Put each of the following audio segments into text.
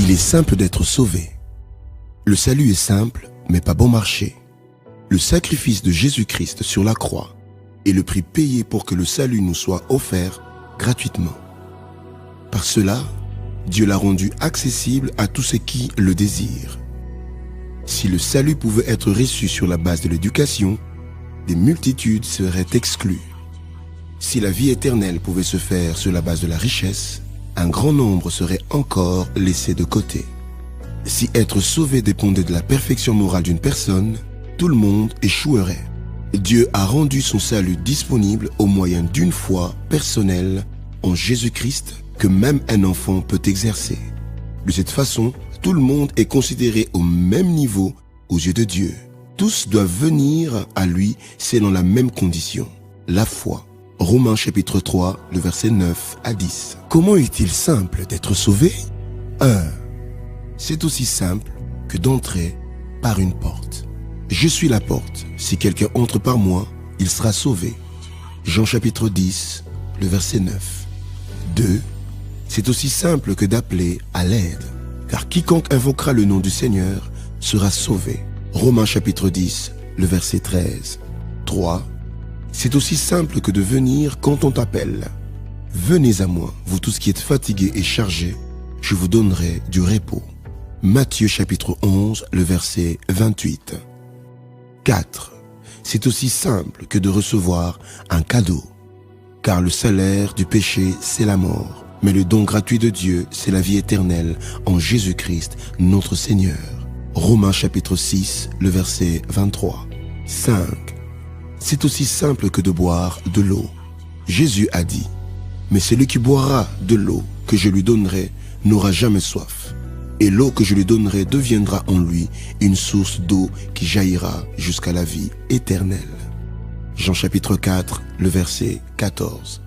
Il est simple d'être sauvé. Le salut est simple, mais pas bon marché. Le sacrifice de Jésus-Christ sur la croix est le prix payé pour que le salut nous soit offert gratuitement. Par cela, Dieu l'a rendu accessible à tous ceux qui le désirent. Si le salut pouvait être reçu sur la base de l'éducation, des multitudes seraient exclues. Si la vie éternelle pouvait se faire sur la base de la richesse, un grand nombre serait encore laissé de côté. Si être sauvé dépendait de la perfection morale d'une personne, tout le monde échouerait. Dieu a rendu son salut disponible au moyen d'une foi personnelle en Jésus-Christ que même un enfant peut exercer. De cette façon, tout le monde est considéré au même niveau aux yeux de Dieu. Tous doivent venir à lui selon la même condition, la foi. Romains chapitre 3, le verset 9 à 10. Comment est-il simple d'être sauvé? 1. C'est aussi simple que d'entrer par une porte. Je suis la porte. Si quelqu'un entre par moi, il sera sauvé. Jean chapitre 10, le verset 9. 2. C'est aussi simple que d'appeler à l'aide. Car quiconque invoquera le nom du Seigneur sera sauvé. Romains chapitre 10, le verset 13. 3. C'est aussi simple que de venir quand on t'appelle. Venez à moi, vous tous qui êtes fatigués et chargés, je vous donnerai du repos. Matthieu chapitre 11, le verset 28. 4. C'est aussi simple que de recevoir un cadeau. Car le salaire du péché, c'est la mort. Mais le don gratuit de Dieu, c'est la vie éternelle en Jésus-Christ, notre Seigneur. Romains chapitre 6, le verset 23. 5. C'est aussi simple que de boire de l'eau. Jésus a dit, « Mais celui qui boira de l'eau que je lui donnerai n'aura jamais soif. Et l'eau que je lui donnerai deviendra en lui une source d'eau qui jaillira jusqu'à la vie éternelle. » Jean chapitre 4, le verset 14.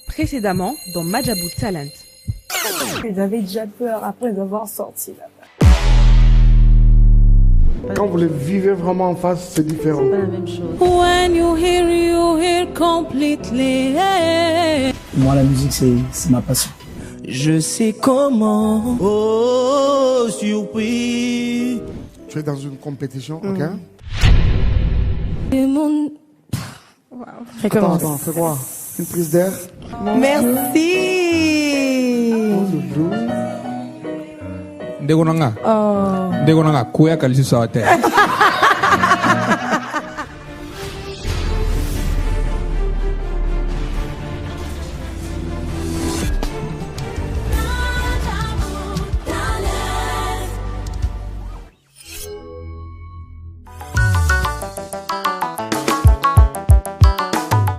Précédemment dans Madjabou Talent. Ils avaient déjà peur après d'avoir sorti là-bas. Quand vous le vivez vraiment en face, c'est différent. C'est pas la même chose. When you hear completely. Moi, la musique, c'est ma passion. Je sais comment. Oh, surpris. Tu es dans une compétition, ok? Et mon... Wow. Attends, fais quoi? Une prise d'air? Merci. Ndegonanga kuya kalisi sawate.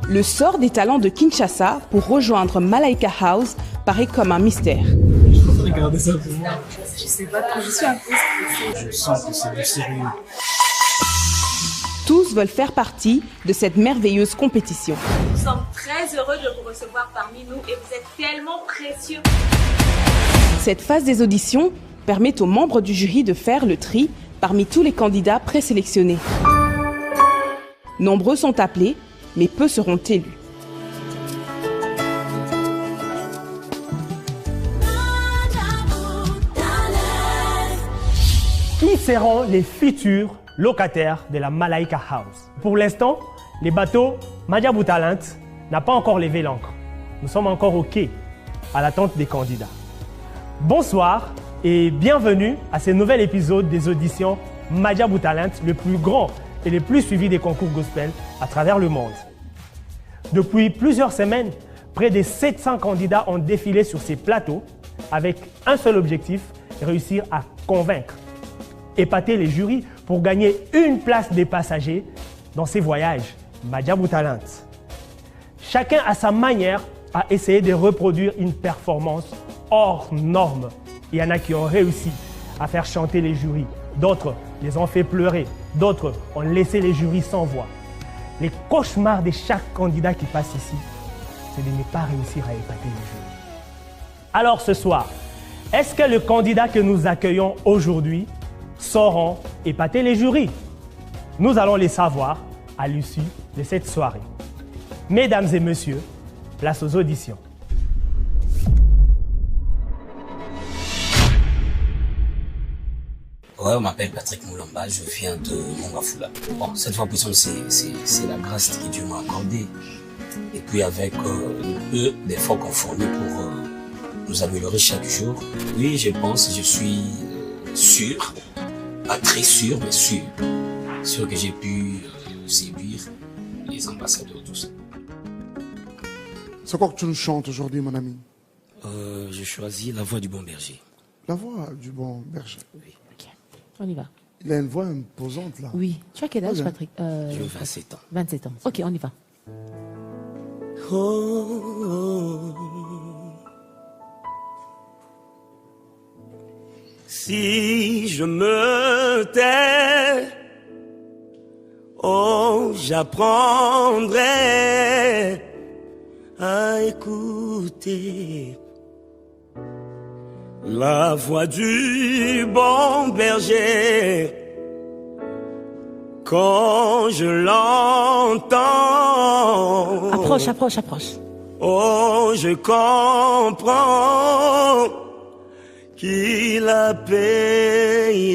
Le sort des talents de Kinshasa pour rejoindre Malaika House paraît comme un mystère. Regardez ça pour moi. Je sais pas trop, je suis un peu stressée. Je sens que c'est du sérieux. Tous veulent faire partie de cette merveilleuse compétition. Nous sommes très heureux de vous recevoir parmi nous et vous êtes tellement précieux. Cette phase des auditions permet aux membres du jury de faire le tri parmi tous les candidats présélectionnés. Nombreux sont appelés, mais peu seront élus. Qui seront les futurs locataires de la Malaika House? Pour l'instant, les bateaux Madjabou Talent n'a pas encore levé l'ancre. Nous sommes encore au quai, à l'attente des candidats. Bonsoir et bienvenue à ce nouvel épisode des auditions Madjabou Talent, le plus grand et le plus suivi des concours gospel à travers le monde. Depuis plusieurs semaines, près de 700 candidats ont défilé sur ces plateaux avec un seul objectif, réussir à convaincre, épater les jurys pour gagner une place des passagers dans ces voyages Madjabou Talent. Chacun à sa manière a essayé de reproduire une performance hors norme. Il y en a qui ont réussi à faire chanter les jurys, d'autres les ont fait pleurer, d'autres ont laissé les jurys sans voix. Les cauchemars de chaque candidat qui passe ici, c'est de ne pas réussir à épater les jurys. Alors ce soir, est-ce que le candidat que nous accueillons aujourd'hui sauront épater les jurys? Nous allons les savoir à l'issue de cette soirée. Mesdames et messieurs, place aux auditions. Ouais, on m'appelle Patrick Moulamba, je viens de Mongafula. Bon, cette fois, c'est la grâce que Dieu m'a accordée. Et puis avec le peu d'efforts qu'on fournit pour nous améliorer chaque jour, oui, je suis sûr, pas très sûr, mais sûr que j'ai pu séduire les ambassadeurs, tout ça. C'est quoi que tu nous chantes aujourd'hui, mon ami? J'ai choisi La Voix du Bon Berger. La Voix du Bon Berger. Oui. Ok, on y va. Il a une voix imposante là. Oui. Tu as quel âge, Patrick? J'ai 27 ans. 27 ans. Ok, on y va. Si je me tais, oh, j'apprendrai à écouter la voix du bon berger. Quand je l'entends, approche. Oh, je comprends qu'il a payé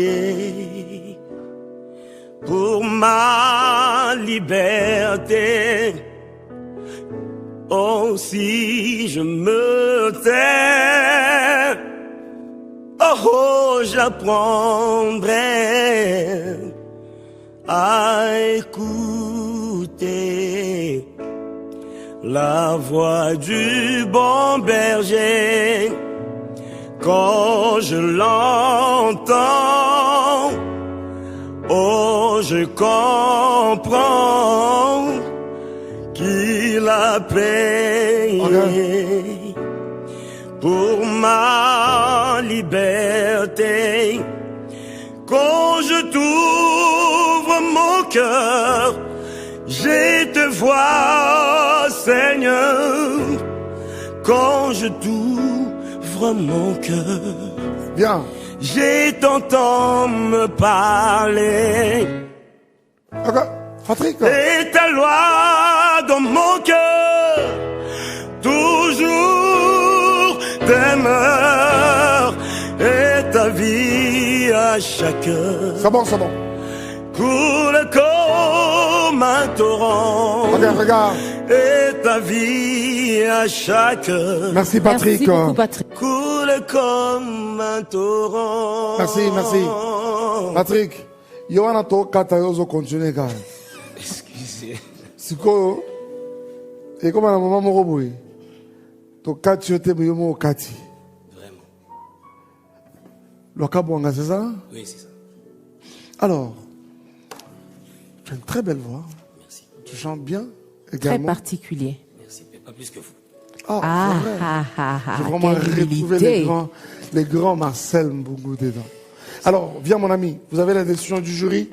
pour ma liberté. Oh, si je me tais, oh, j'apprendrai à écouter la voix du bon berger. Quand je l'entends, oh, je comprends qu'il a payé pour ma liberté. Quand je t'ouvre mon cœur, je te vois, Seigneur. Quand je t'ouvre mon cœur, bien, je t'entends me parler. Patrick. Et ta loi dans mon cœur, toujours demeure. Et ta vie à chaque heure. C'est bon. Coule comme un torrent. Regarde. Et ta vie à chaque heure. Merci Patrick. Merci beaucoup, Patrick. Coule comme un torrent. Merci. Patrick, Yohana to kata yozo continue gars. Excusez. Siko, et comme la maman moko boy. To kati yote moyomo kati. Vraiment. Lokabwanga, c'est ça? Oui, c'est ça. Alors, tu as une très belle voix. Merci. Tu chantes bien également. Très particulier. Merci, mais pas plus que vous. Ah, c'est vrai. J'ai vraiment retrouvé les grands Marcel Mbungu dedans. Alors, viens mon ami, vous avez la décision du jury.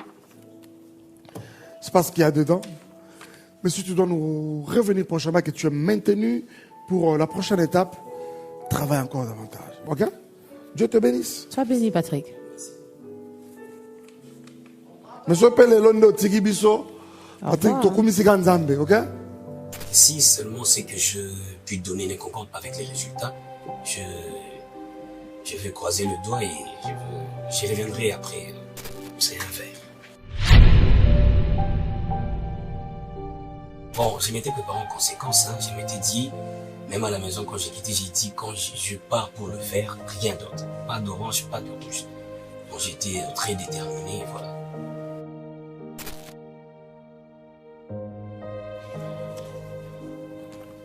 C'est pas ce qu'il y a dedans. Mais si tu dois nous revenir prochainement que tu es maintenu pour la prochaine étape, travaille encore davantage. Ok? Dieu te bénisse. Sois béni, Patrick. Monsieur Pele Londo Tigibiso, Patrick Tokumisika Nzambe, ok? Si seulement c'est que je puis donner ne concorde pas avec les résultats, je vais croiser le doigt et je reviendrai après. C'est un verre. Bon, je m'étais préparé en conséquence. Je m'étais dit, même à la maison quand j'ai quitté, j'ai dit quand je pars pour le faire, rien d'autre. Pas d'orange, pas de rouge. Donc j'étais très déterminé, voilà.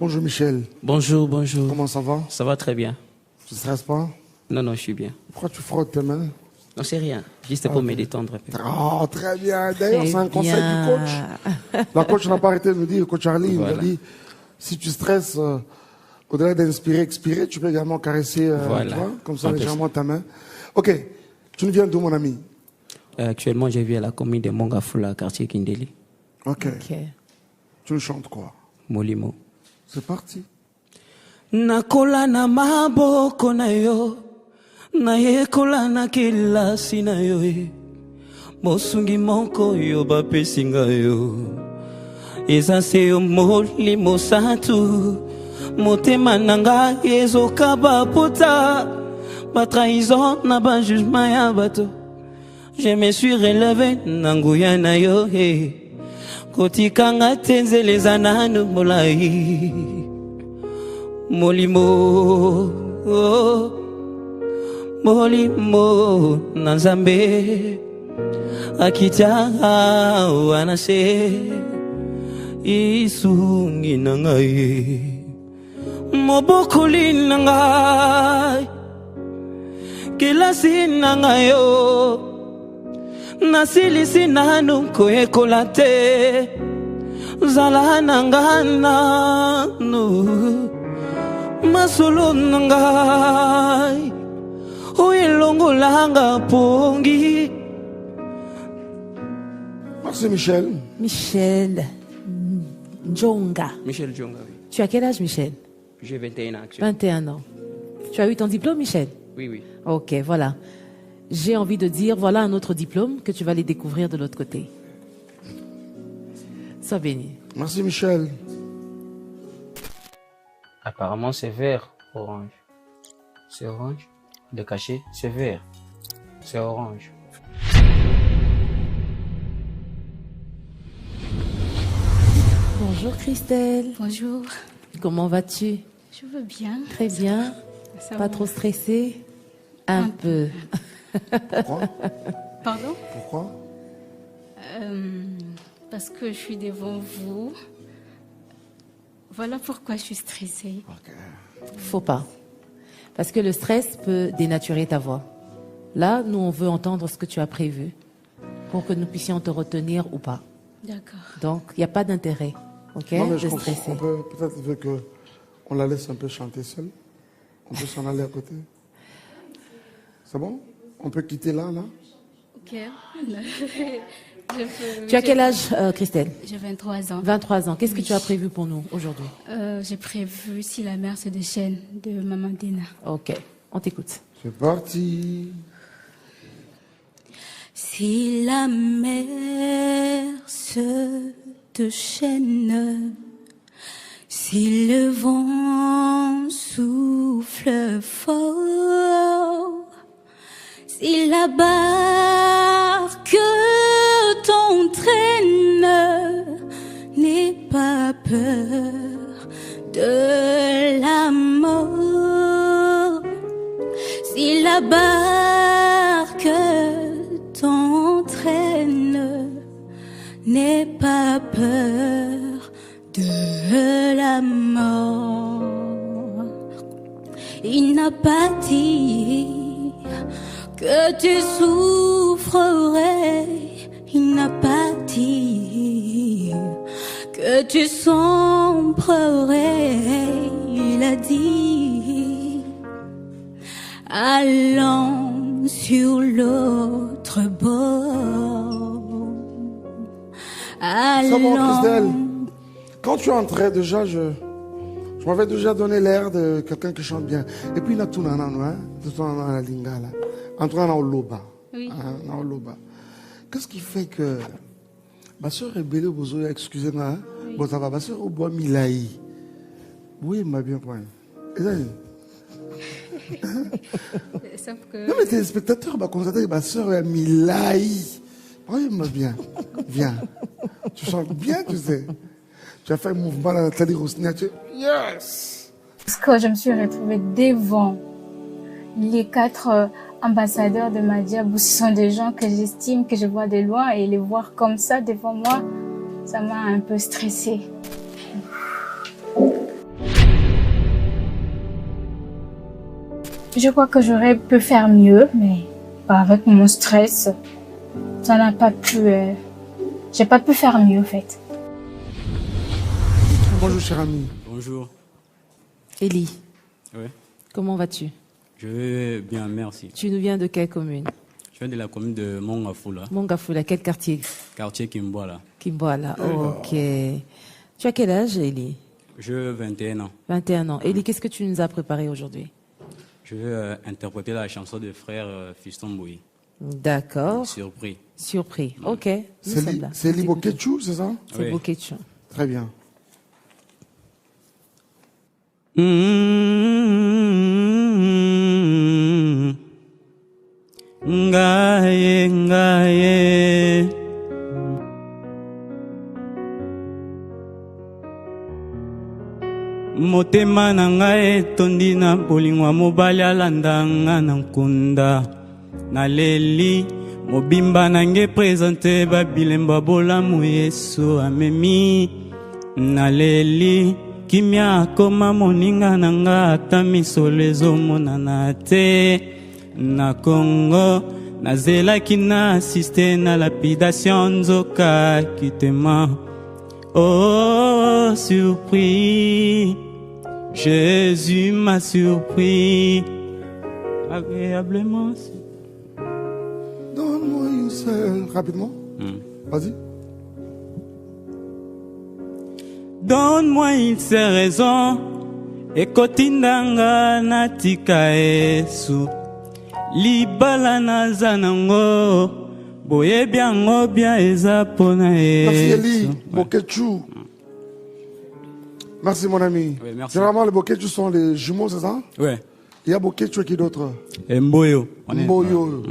Bonjour Michel. Bonjour. Comment ça va? Ça va très bien. Tu ne stresses pas? Non, je suis bien. Pourquoi tu frottes tes mains? Non, c'est rien. Juste pour me détendre un peu. Oh, très bien. D'ailleurs, c'est un conseil du coach. La coach n'a pas arrêté de me dire, coach Charlie, voilà. il m'a dit, si tu stresses, au-delà d'inspirer, expirer, tu peux également caresser, voilà. tu vois, comme ça, légèrement ta main. Ok. Tu nous viens d'où, mon ami? Actuellement, je vis à la commune de Mongafula, quartier Kindeli. Ok. Tu nous chantes quoi? Molimo. C'est parti. Nakola na maboko na yo, na yekola na kilasi na yo, mosungi moko yo bapesinga yo. Eza se yo molimo satu, motema nanga ezoka baputa, ba trahison na ba jugement ya bato. je me suis relevé nanguya na yo kotikanga tenzele zananu molai molimo molimo nanzambe akita wanase isungi nangai mobokoli nangai kilasi nangayo nasilisi nanu koyekola te zala nangananu masolo nangai oyelongolanga pongi. Merci Michel. Michel Djonga. Michel Djonga, oui. Tu as quel âge, Michel? J'ai 21 ans actuellement. 21 ans. Tu as eu ton diplôme, Michel? Oui, oui. Ok, voilà. J'ai envie de dire, voilà un autre diplôme que tu vas aller découvrir de l'autre côté. Sois béni. Merci Michel. Apparemment c'est vert, orange. C'est orange. Le cachet, c'est vert. C'est orange. Bonjour Christelle. Bonjour. Comment vas-tu? Je veux bien. Très bien. Ça Pas va. trop stressée? Un peu. Pourquoi? Pardon? Pourquoi? Parce que je suis devant vous. Voilà pourquoi je suis stressée. Faut pas. Parce que le stress peut dénaturer ta voix. Là, nous, on veut entendre ce que tu as prévu pour que nous puissions te retenir ou pas. D'accord. Donc, il n'y a pas d'intérêt, ok, Non, mais de je comprends. stresser. On peut peut-être veut que on la laisse un peu chanter seule. On peut s'en aller à côté. C'est bon? On peut quitter là. Ok. Tu as quel âge, Christelle? J'ai 23 ans. 23 ans. Qu'est-ce que tu as prévu pour nous aujourd'hui? J'ai prévu Si la mer se déchaîne de Maman Dina. Ok, on t'écoute. C'est parti. Si la mer se déchaîne, si le vent souffle fort, si la barque t'entraîne, n'aie pas peur de la mort. Si la barque t'entraîne, n'aie pas peur de la mort. Il n'a pas dit que tu souffrerais, il n'a pas dit que tu sombrerais, il a dit allons sur l'autre bord. C'est bon, Christelle. Quand tu entrais déjà, je m'avais déjà donné l'air de quelqu'un qui chante bien. Et puis, il y a tout dans la lingala. Entrant dans le loba. Oui. Dans le loba. Qu'est-ce qui fait que ma soeur est belle, excusez-moi, bon, ça va, ma soeur au bois Milaï. Oui, il m'a bien point. Non, mais tes spectateurs vont constater que ma soeur est Milaï. Oui, il m'a bien. Viens. Tu chantes bien, tu sais. Tu as fait un mouvement dans la télé signature. Yes! Parce que je me suis retrouvée devant les 4 ambassadeurs de Madiabou. Ce sont des gens que j'estime, que je vois de loin, et les voir comme ça devant moi, ça m'a un peu stressée. Je crois que j'aurais pu faire mieux, mais avec mon stress, ça n'a pas pu... j'ai pas pu faire mieux, en fait. Bonjour, cher ami. Bonjour. Élie, Oui. comment vas-tu? Je vais bien, merci. Tu nous viens de quelle commune? Je viens de la commune de Mongafula. Mongafula, quel quartier? Quartier Kimboala. Kimboala, ok. Tu as quel âge, Élie? Je 21 ans. 21 ans. Élie, qu'est-ce que tu nous as préparé aujourd'hui? Je vais interpréter la chanson de frère Fiston Boui. D'accord. Surpris. Surpris, ok. C'est Libo Ketchou, c'est ça? C'est Libo Ketchou. Très bien. Ngaye motema na ngai etondi na bolingo ya mobali alanda nga na nkunda naleli mobimba nange présente babilemba bolamu Yesu amemi naleli kimia akoma moninga na nga ata misolo ezomonana te na Congo nazelaki na assiste na lapidation nzoka kitema. Oh, surpris, Jésus m'a surpris agréablement. Donne-moi une seule, rapidement. Vas-y. Donne-moi une seule raison, ekotindanga natika Yesu, libala nazanango, boye biango bien eza pona Yesu. Merci Eli, Boketchou. Merci mon ami. Oui, merci. Généralement les Boketchou sont les jumeaux, c'est ça? Ouais. Il y a Boketchou et qui d'autre? Et Mboyo. Mboyo.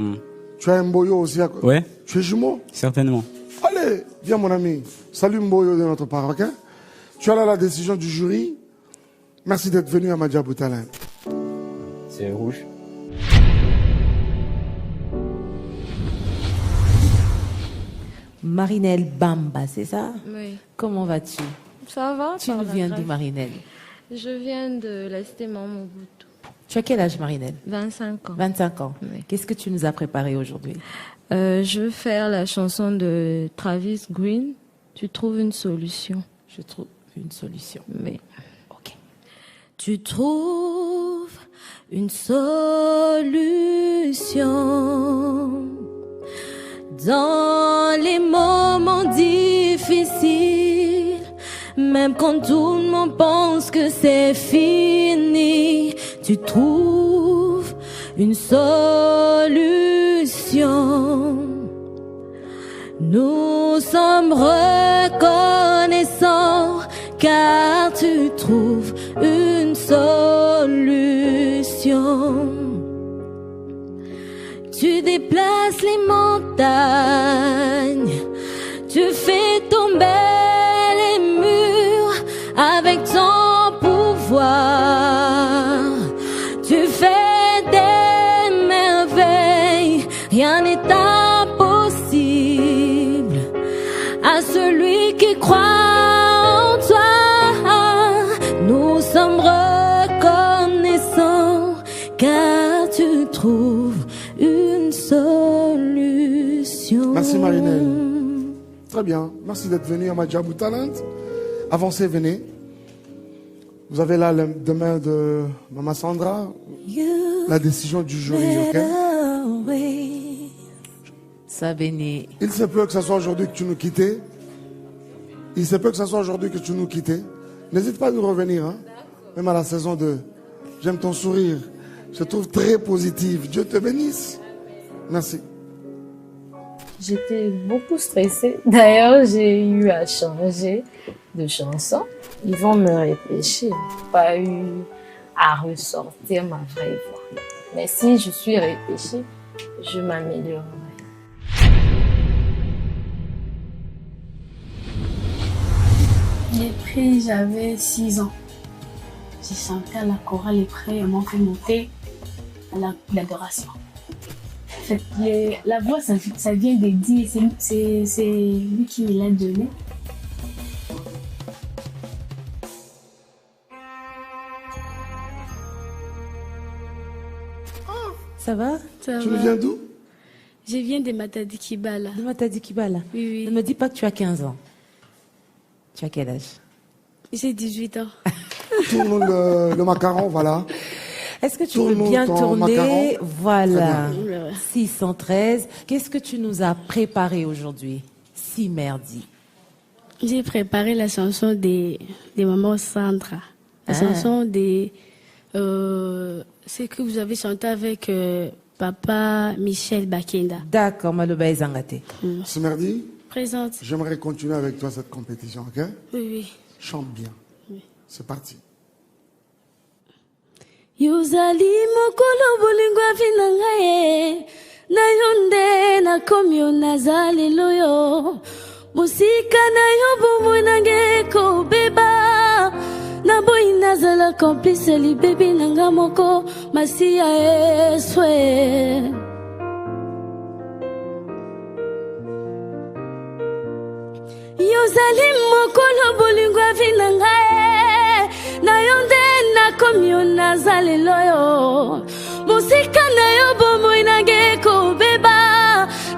Tu as un Mboyo aussi à côté? Ouais. Tu es jumeau? Certainement. Allez, viens mon ami. Salut Mboyo de notre part, ok? Tu as là la décision du jury. Merci d'être venu à Madia Boutalin. C'est rouge. Marinelle Bamba, c'est ça? Oui. Comment vas-tu? Ça va? Tu nous viens d'où, Marinelle? Je viens de la cité Mobutu. Tu as quel âge, Marinelle? 25 ans. 25 ans. Oui. Qu'est-ce que tu nous as préparé aujourd'hui? Je veux faire la chanson de Travis Green. Tu trouves une solution. Je trouve une solution. Oui. Ok. Tu trouves une solution dans les moments difficiles, même quand tout le monde pense que c'est fini. Tu trouves une solution. Nous sommes reconnaissants car tu trouves une solution. Tu déplaces les montagnes, tu fais tomber les murs avec ton pouvoir. Tu fais des merveilles, rien n'est impossible à celui qui croit en toi. Nous sommes reconnaissants car tu trouves une solution. Merci Marinelle. Très bien. Merci d'être venu à Madia Boutalin. Avancez, venez. Vous avez là les deux mains de Maman Sandra. La décision du jury, ok? Ça bénit. Il se peut que ce soit aujourd'hui que tu nous quittes. Il se peut que ce soit aujourd'hui que tu nous quittes. N'hésite pas à nous revenir, hein? Même à la saison 2. J'aime ton sourire. Je trouve très positif. Dieu te bénisse. Merci. J'étais beaucoup stressée. D'ailleurs, j'ai eu à changer de chanson. Ils vont me repêcher. Pas eu à ressortir ma vraie voix. Mais si je suis repêchée, je m'améliorerai. Les prix, j'avais 6 ans. J'ai chanté à la chorale et près, ils m'ont fait monter à l'adoration. En fait, la voix, ça vient de Dieu, c'est lui qui me l'a donné. Ça va? Ça Tu va. viens d'où? Je viens de Matadi Kibala. De Matadi Kibala? Oui, oui. Ne me dis pas que tu as 15 ans. Tu as quel âge? J'ai 18 ans. Tourne le macaron, voilà. Est-ce que tu veux bien tourner? Macaron. Voilà. bien. 613. Qu'est-ce que tu nous as préparé aujourd'hui? Si merdi. J'ai préparé la chanson de Maman Sandra. La Ah. chanson de... c'est que vous avez chanté avec Papa Michel Bakenda. D'accord, Maloba Ezangate. Ce mardi, Présente. j'aimerais continuer avec toi cette compétition, ok? Oui, oui. Chante bien. Oui. C'est parti. Yuzali mokolo bolingo afina ngaye na yonde na komyo nazali loyo musika na yo bomo nange ko beba na Naboyi nazala complice li baby nanga moko masiya eswe. Yozali mokolo bolingo avinanga na yonde na komyo nazali loyo. Musika na yo bomo inage ko beba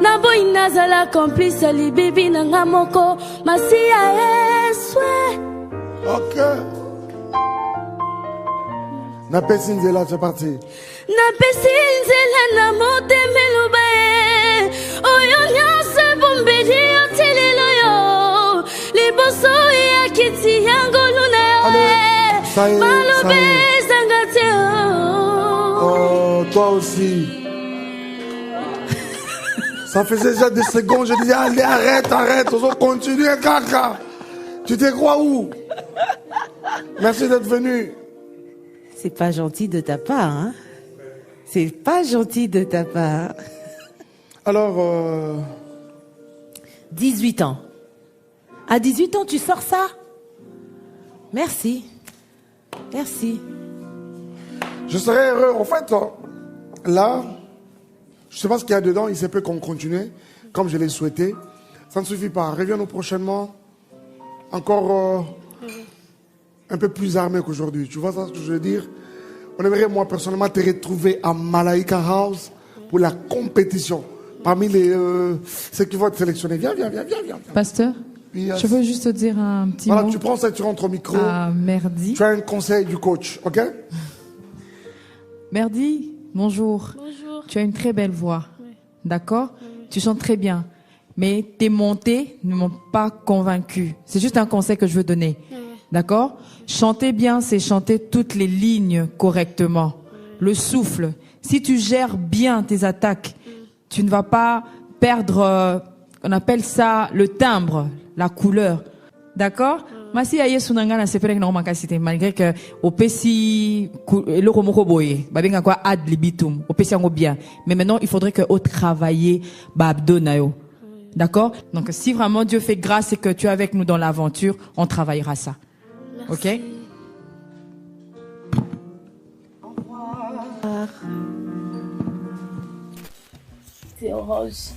Naboyi nazala complice li baby nanga moko masiya eswe. Ok. Napesi nzela, c'est parti. Napesi nzela na motemelo bae oyo nyonso bombeli otilelo yo liboso ya kiti yango luna yo malobe ezanga te. Oh, toi aussi. Ça faisait déjà des secondes, je disais allez arrête, on va continuer caca. Tu te crois où? Merci d'être venu. C'est pas gentil de ta part, hein? C'est pas gentil de ta part. Alors, 18 ans. À 18 ans, tu sors ça? Merci. Merci. Je serais heureux. En fait, là, je ne sais pas ce qu'il y a dedans. Il se peut qu'on continue, comme je l'ai souhaité. Ça ne suffit pas. Reviens-nous prochainement. Encore un peu plus armé qu'aujourd'hui. Tu vois ça, ce que je veux dire? On aimerait, moi, personnellement, te retrouver à Malaika House pour la compétition. Parmi ceux qui vont être sélectionnés. Viens. Pasteur, Yes. je veux juste te dire un petit mot. Voilà, tu prends ça et tu rentres au micro. Merdi. Tu as un conseil du coach, ok? Merdi, bonjour. Bonjour. Tu as une très belle voix. Oui. D'accord? Oui. Tu chantes très bien. Mais tes montées ne m'ont pas convaincu. C'est juste un conseil que je veux donner. Oui. D'accord? Chanter bien, c'est chanter toutes les lignes correctement. Oui. Le souffle. Si tu gères bien tes attaques, tu ne vas pas perdre, on appelle ça le timbre, la couleur. D'accord? Masi aye sunanga na sepere na makasite malgré que opesi le romoko boye babenga quoi ad libitum opesi ngo bien, mais maintenant il faudrait que au travailler ba abdo na yo. D'accord? Donc si vraiment Dieu fait grâce et que tu es avec nous dans l'aventure, on travaillera ça. Merci. OK? Au revoir. C'est Rose.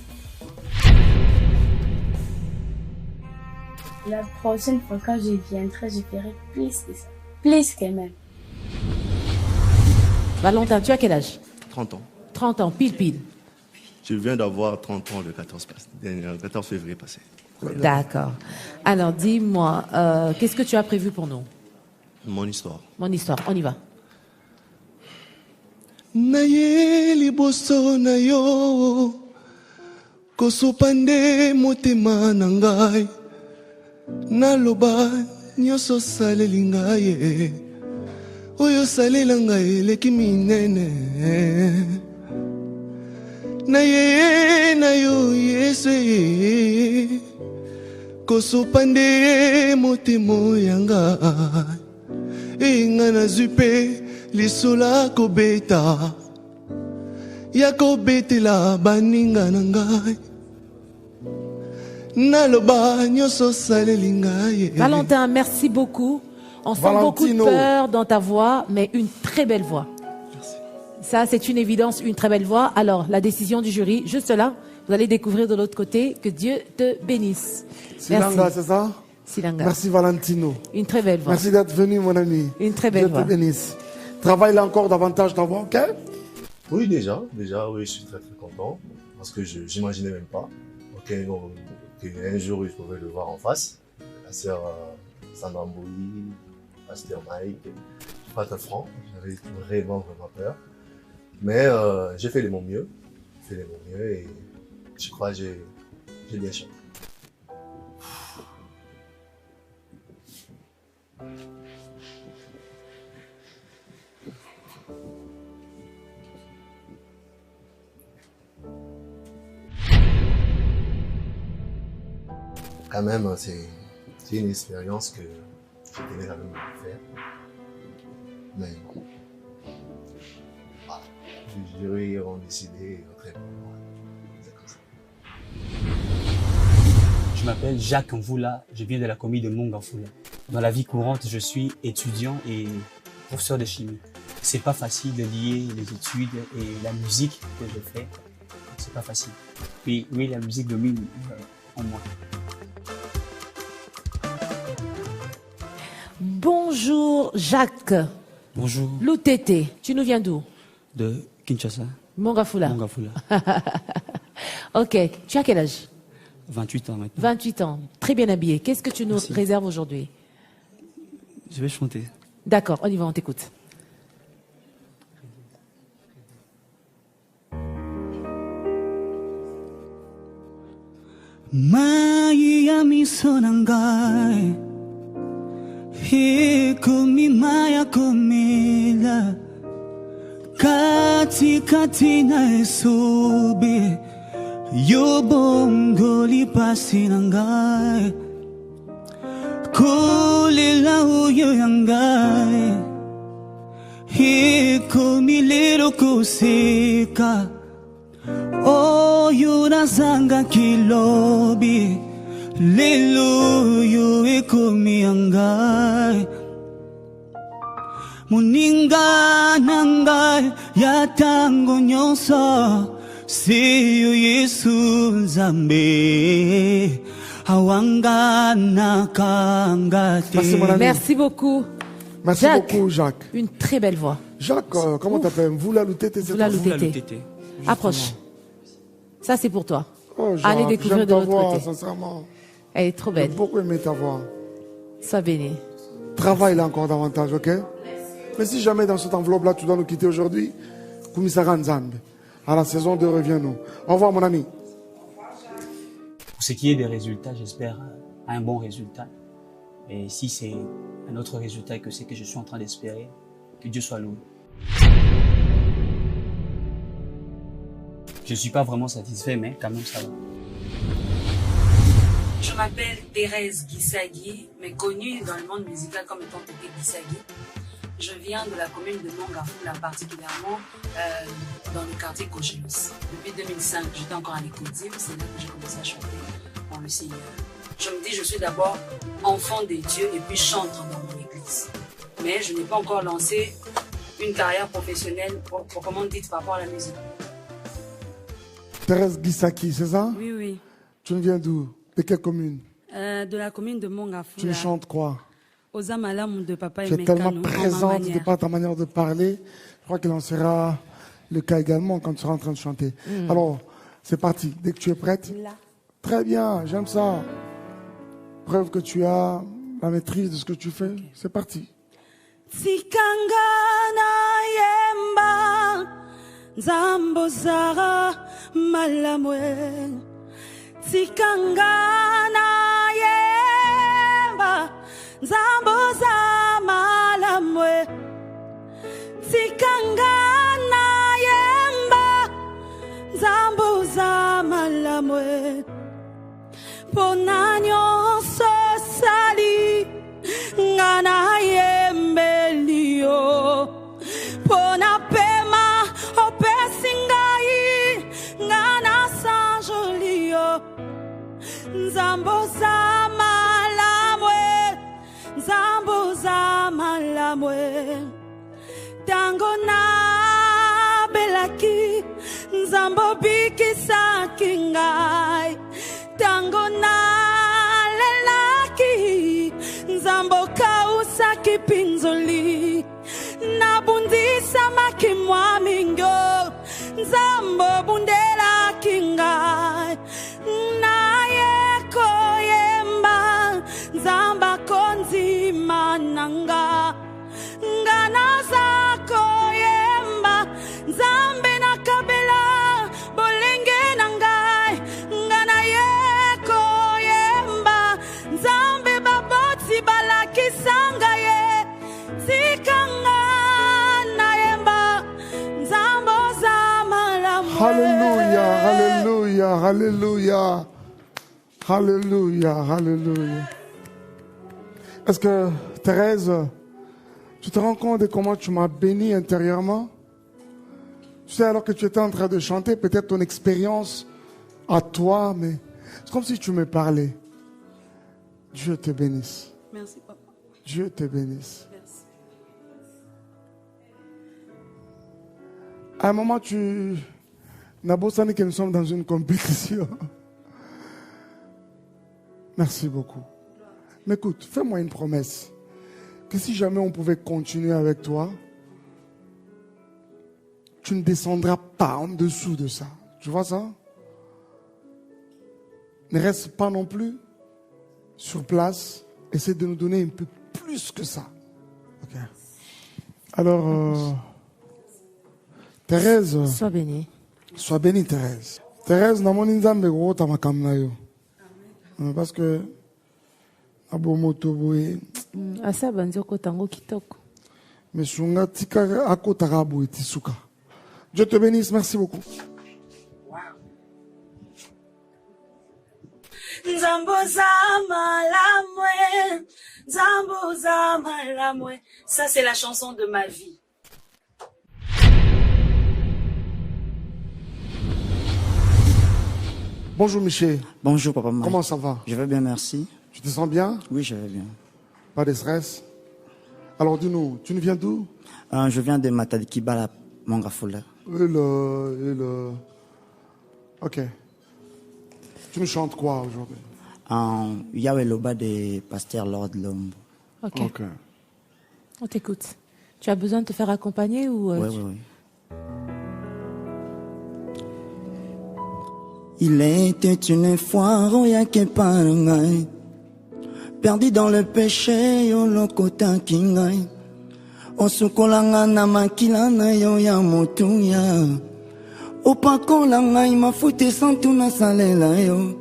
La prochaine fois quand je viendrai, je ferai plus que ça. Plus quand même. Valentin, tu as quel âge? 30 ans. 30 ans, pile. Je viens d'avoir 30 ans le 14 février passé. D'accord. Alors, dis-moi, qu'est-ce que tu as prévu pour nous? Mon histoire. Mon histoire, on y va. Naye liboso na yo kosopande motema na ngai naloba nyonso saleli ngai oyo salela ngai eleki minene naye na yo Yesu kosopande motema ya ngai nga nazwi mpe lisola kobeta ya kobetela baninga na ngai naloba nyonso saleli ngai. Valentin, merci beaucoup. On sent beaucoup de peur dans ta voix, mais une très belle voix. Merci. Ça, c'est une évidence, une très belle voix. Alors, la décision du jury, juste là, vous allez découvrir de l'autre côté. Que Dieu te bénisse. Silanga, c'est ça? Silanga. Merci Valentino. Une très belle voix. Merci d'être venu, mon ami. Une très belle voix. Dieu te bénisse. Travaille là encore davantage ta voix, ok? Oui, déjà, oui, je suis très très content parce que je n'imaginais même pas qu'un jour il faudrait le voir en face. La sœur Sandra Mboui, Pasteur Mike, je pas très franc, j'avais vraiment peur. Mais j'ai fait de mon mieux, et je crois que j'ai bien chanté. Quand même, c'est une expérience que je tenais quand même à faire. Mais voilà, les jurys ont décidé très bien. C'est comme ça. Je m'appelle Jacques Mvula, je viens de la commune de Mongafula. Dans la vie courante, je suis étudiant et professeur de chimie. C'est pas facile de lier les études et la musique que je fais. C'est pas facile. Puis oui, la musique domine en moi. Bonjour Jacques. Bonjour. Loutete, tu nous viens d'où? De Kinshasa. Mongafula. Mongafula. Ok, tu as quel âge? 28 ans maintenant. 28 ans, très bien habillé. Qu'est-ce que tu nous Merci. réserves aujourd'hui? Je vais chanter. D'accord, on y va, on t'écoute. Maya misonangai hikumi maya kumila kati na esobe yobongo lipasi nangai kulela uyo yangai hikumi lero kuseka oyo nazanga kilobi lelo yo ekomi yangai moninga nangai ya tango nyonso seyo Yesu Nzambe awanga nakanga te. Merci beaucoup. Merci Jacques, beaucoup, Jacques. Une très belle voix. Jacques, comment t'appelles? Vula Loutete, c'est Vula toi? Loutete. Approche. Ça, c'est pour toi. Oh, Jacques, allez découvrir j'aime de ta l'autre voix, côté. sincèrement. Elle est trop belle. J'ai beaucoup aimé ta voix. Sois béni. Travaille là encore davantage, ok? Mais si jamais dans cette enveloppe-là, tu dois nous quitter aujourd'hui, Kumisara Nzambe. À la saison 2, reviens-nous. Au revoir, mon ami. Pour ce qui est des résultats, j'espère un bon résultat. Et si c'est un autre résultat que c'est que je suis en train d'espérer, que Dieu soit loué. Je ne suis pas vraiment satisfait, mais quand même ça va. Je m'appelle Thérèse Gisagui, mais connue dans le monde musical comme étant Tété Gisagui. Je viens de la commune de Mongafula, particulièrement dans le quartier Kogelos. Depuis 2005, j'étais encore à l'école-dim, c'est là que j'ai commencé à chanter pour le Seigneur. Je me dis, je suis d'abord enfant de Dieu et puis chantre dans mon église. Mais je n'ai pas encore lancé une carrière professionnelle, proprement dite, par rapport à la musique. Thérèse Gisaki, c'est ça? Oui, oui. Tu nous viens d'où? De quelle commune? De la commune de Mongafula. Tu chantes quoi? Aux Amalam de Papa et Tu es Mekano, tellement présente de par ta manière de parler. Je crois qu'il en sera le cas également quand tu seras en train de chanter. Alors, c'est parti. Dès que tu es prête. Là. Très bien, j'aime ça. Preuve que tu as la maîtrise de ce que tu fais. C'est parti. Tikangana yemba Zambozara malamwe Tikangana yemba Zamboza malamwe Tikangana yemba Zamboza malamwe Ponanyo sosali Ngana yembelio Pona pema opesingai Ngana sanjolio Zamboza malamwe Zamboza malamwe Tango na belaki Zambo bikisa kingai Tango na lelaki Zambo kausa kipinzoli Nabundisa makimwa mingo Zambo bundela kingai Naye koyemba Zamba konzi mananga Ngana zako yemba Zambe na kabela Bolenge nangai Ngana yeko yemba Zambe baboti balaki sanga ye Zikanga na yemba Zambo zama la mwe Alléluia, alléluia, alléluia. Alléluia, alléluia. Est-ce que, Thérèse, tu te rends compte de comment tu m'as béni intérieurement? Tu sais, alors que tu étais en train de chanter, peut-être ton expérience à toi, mais c'est comme si tu me parlais. Dieu te bénisse. Merci papa. Dieu te bénisse. Merci. À un moment, tu n'as beau senti que nous sommes dans une compétition. Merci beaucoup. Mais écoute, fais-moi une promesse. Que si jamais on pouvait continuer avec toi, tu ne descendras pas en dessous de ça. Tu vois ça? Ne reste pas non plus sur place. Essaie de nous donner un peu plus que ça. Ok. Alors, Thérèse. Sois bénie. Sois bénie, Thérèse. Thérèse, na moni nzambe ko ta makamna yo. Parce que abo moto boye. Asa banzoko tango kitoko. Mais sunga tika akota boye tisuka. Dieu te bénisse, merci beaucoup. Ça, c'est la chanson de ma vie. Bonjour Michel. Bonjour Papa Mike. Comment ça va? Je vais bien, merci. Tu te sens bien? Oui, je vais bien. Pas de stress? Alors dis-nous, tu nous viens d'où? Je viens de Matadikibala, Mongafula. Ok. Tu nous chantes quoi aujourd'hui? Yahweh Loba de Pasteur Lord Lombo. Ok. On t'écoute. Tu as besoin de te faire accompagner ou Oui. Il était une fois Royake Parangai, perdu dans le péché, Olokota Kingai. Osukolanga na makila na yo ya motuya. Opakolanga imafute santuna salela yo.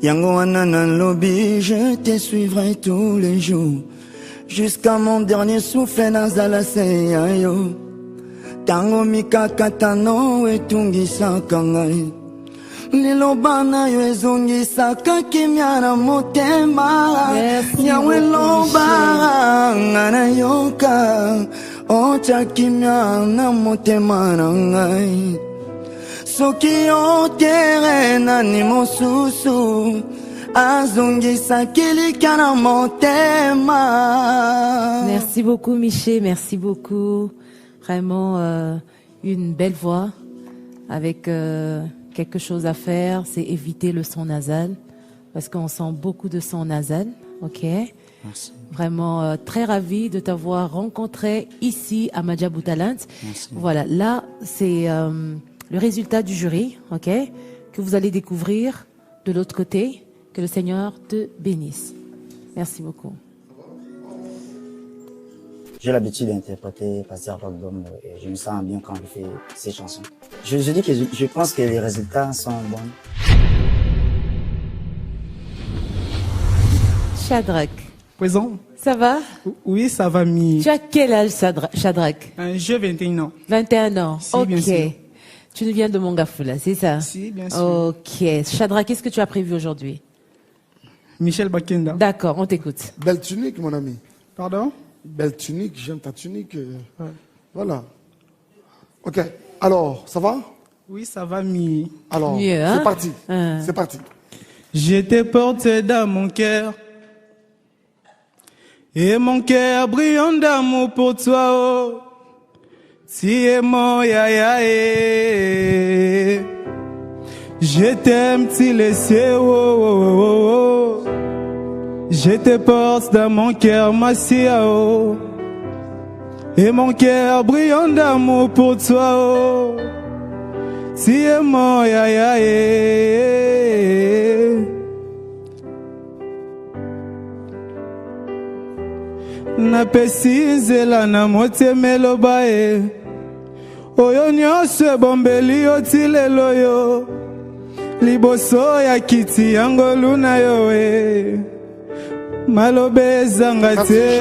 Yango anana lobby, je te suivrai tous les jours. Jusqu'à mon dernier souffle nazala seya yo. Tango mikakatano etungisaka ngai. Liloba na yo ezongisaka kimia na motema. Yawe loba ngana yoka. Ocha kimia na motema na ngai. Soki otere nani mosusu. Azongisa kilika na motema. Merci beaucoup Miché, merci beaucoup. Vraiment une belle voix avec quelque chose à faire, c'est éviter le son nasal parce qu'on sent beaucoup de son nasal. Ok. Merci. Vraiment très ravi de t'avoir rencontré ici à Madjabou Talent. Merci. Voilà, là c'est le résultat du jury, ok, que vous allez découvrir de l'autre côté. Que le Seigneur te bénisse. Merci beaucoup. J'ai l'habitude d'interpréter Pasteur Lord Lombo et je me sens bien quand je fais ces chansons. Je dis que je pense que les résultats sont bons. Shadrach. Présent. Ça va? Oui, ça va mieux. Tu as quel âge, Shadrach? J'ai 21 ans. 21 ans, Si, ok. bien sûr. Tu nous viens de Mongafula, c'est ça? Si, bien sûr. Ok. Shadrach, qu'est-ce que tu as prévu aujourd'hui? Michel Bakenda. D'accord, on t'écoute. Belle tunique, mon ami. Pardon? Belle tunique, j'aime ta tunique. Voilà. Ok. Alors, ça va? Oui, ça va mieux. Alors, Mieux, c'est hein? parti. C'est parti. Je te porte dans mon cœur. Et mon cœur brillant d'amour pour toi, oh. Si est mon yayaé. Je t'aime, tu le sais, oh, oh, oh, oh. Je te porte dans mon cœur, ma sia, oh. Et mon cœur brillant d'amour pour toi, oh. Si est mon yayaé. Napesi nzela na motema eloba e. Oyo nyonso ebombeli yo ti lelo yo. Liboso ya kiti yango luna yo e. Malobe ezanga te.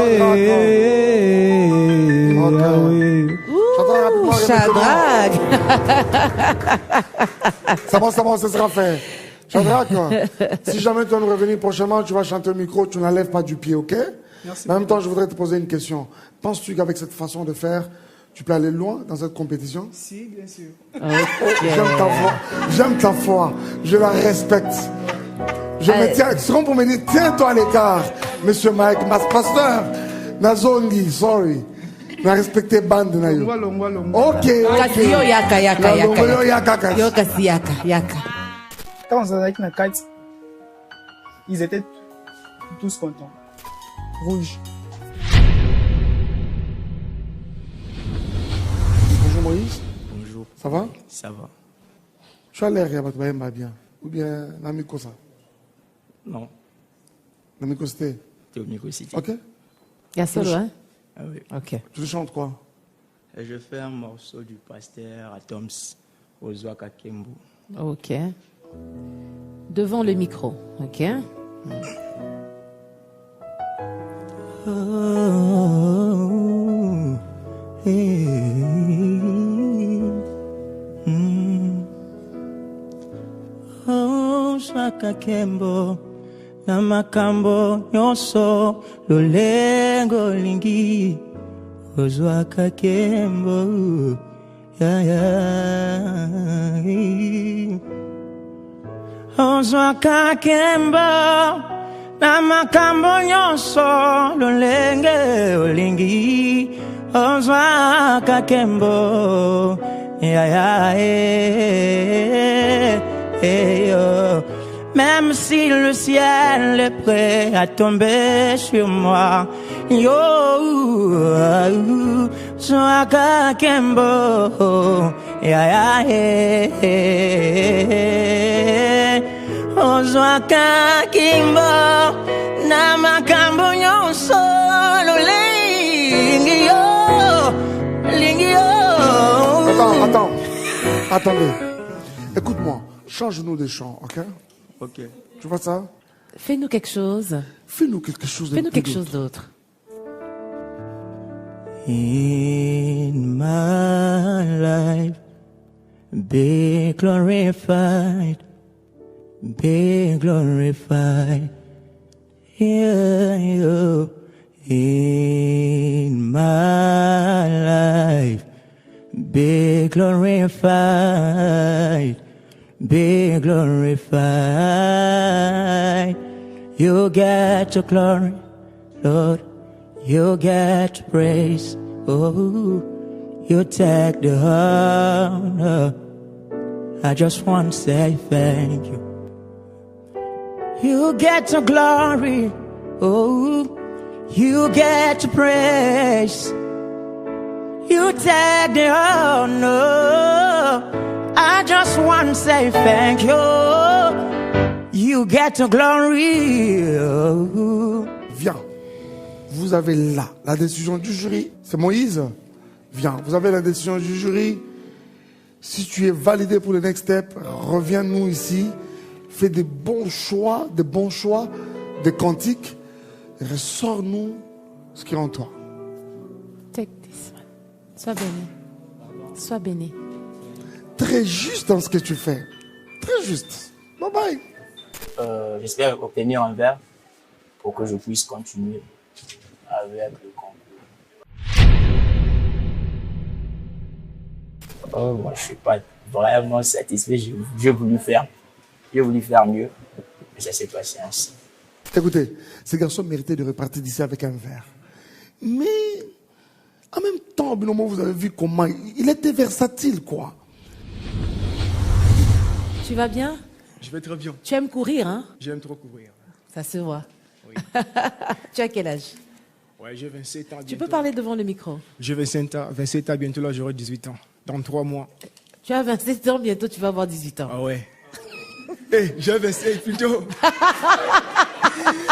Shadrach. C'est bon, ce sera fait. Shadrach, si jamais tu vas nous revenir prochainement, tu vas chanter au micro, tu n'enlèves pas du pied, ok? Merci. En même temps, je voudrais te poser une question. Penses-tu qu'avec cette façon de faire, tu peux aller loin dans cette compétition? Si, bien sûr. J'aime ta foi. Je la respecte. Je me tiens, c'est comme pour me dire, tiens-toi à l'écart. Monsieur Mike, pasteur, Nazongi, sorry. Na respecté bande na yo. Ok. Yo yaka. Quand on avec la carte, ils étaient tous contents. Rouge. Bonjour Moïse. Bonjour. Ça va? Ça va. Tu as l'air bien. Ou bien Namiko ça? Non. Namiko c'était? Namiko City. Ok. Il y a solo, hein? Ah oui. Ok. Tu chantes quoi? Je fais un morceau du pasteur Atoms Ozwaka Kembo. Ok. Devant le micro, ok? Ozwaka Kembo na makambo nyonso lolengo lingi Ozwaka Kembo Ozwaka Kembo na makambo nyonso lolenge olingi Ozwaka Kembo Même si le ciel est prêt à tomber sur moi, yo, Ozwaka Kembo, Ozwaka Kembo, na makambo nyonso lolingi yo, lingi yo. Attendez. Écoute-moi, change-nous des chants, ok? Ok. Tu vois ça? Fais-nous quelque chose. Fais-nous quelque chose d'autre. In my life, be glorified, be glorified. Yeah. In my life, be glorified. Be glorified. You get your glory, Lord. You get your praise. Oh, you take the honor. I just want to say thank you. You get your glory. Oh, you get your praise. You take the honor. I just want to say thank you. You get the glory. Viens. Vous avez là la décision du jury. C'est Moïse. Viens. Vous avez la décision du jury. Si tu es validé pour le next step, reviens-nous ici. Fais des bons choix, des cantiques. Ressors-nous ce qui est en toi. Take this one. Sois béni. Sois béni. Très juste dans ce que tu fais. Très juste. Bye bye. J'espère obtenir un verre pour que je puisse continuer avec le concours. Moi, je suis pas vraiment satisfait. J'ai voulu faire mieux, mais ça s'est passé ainsi. Écoutez, ce garçon méritait de repartir d'ici avec un verre. Mais en même temps, au moment où vous avez vu comment il était versatile, quoi. Tu vas bien? Je vais très bien. Tu aimes courir, hein? J'aime trop courir. Ça se voit. Oui. Tu as quel âge? Ouais, j'ai 27 ans. Bientôt. Tu peux parler devant le micro? J'ai 27 ans, bientôt là j'aurai 18 ans. Dans 3 mois. Tu as 27 ans, bientôt tu vas avoir 18 ans. Ah ouais. Hey, j'ai 27 plutôt.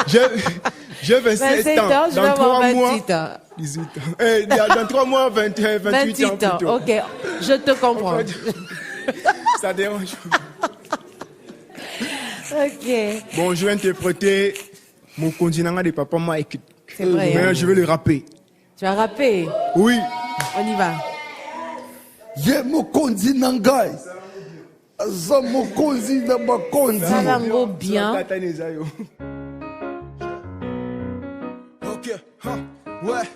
J'ai 27 ans. Dans 3 mois. 18 ans. 18 ans. Hey, dans 3 mois, 28 ans plutôt. Ok, je te comprends. Ça dérange. Ok. Bon, je vais interpréter mon continent de Papa Mike. C'est vrai. Mais je vais le rapper. Tu vas rapper? Oui. On y va. Ye mokonzi nangai. Za mokonzi na bakonzi. Salango bien. Ok, ouais.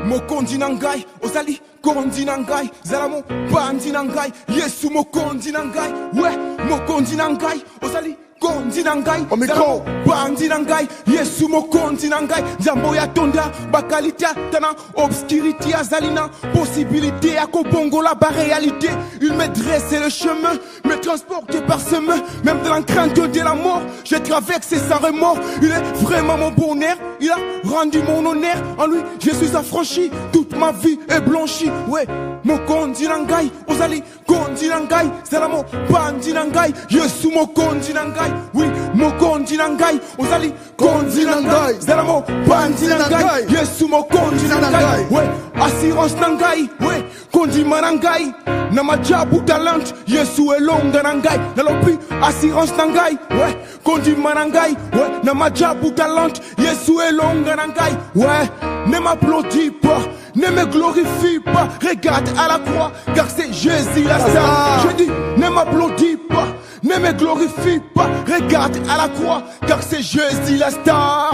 Mokondi nangai, osali kondi nangai, zalamo bandi nangai, yesu mokondi nangai, ouais, mokondi nangai, osali kondi nangai au micro bandi nangai yesu mokondi nangai nzambo ya tonda bakalitia tana obscurité azalina possibilité à kobongo la réalité il me dressait le chemin me transporté par ce main même dans la crainte de la mort j'ai traversé sans remords il est vraiment mon bonheur il a rendu mon honneur en lui je suis affranchi toute ma vie est blanchie ouais mokondi nangai ozali kondi nangai zalamo bandi nangai yesu mokondi nangai oui mokondi nangai ozali kondi nangai zalamo bandi nangai yesu mokondi nangai ouais assurance nangai ouais kondi manangai na majabu talent yesu elonga nangai nalopi assurance nangai ouais kondi manangai ouais na majabu talent yesu elonga nangai ouais ne m'applaudis pas ne me glorifie pas regarde à la croix car c'est Jésus la star je dis ne m'applaudis pas ne me glorifie pas regarde à la croix car c'est Jésus la star.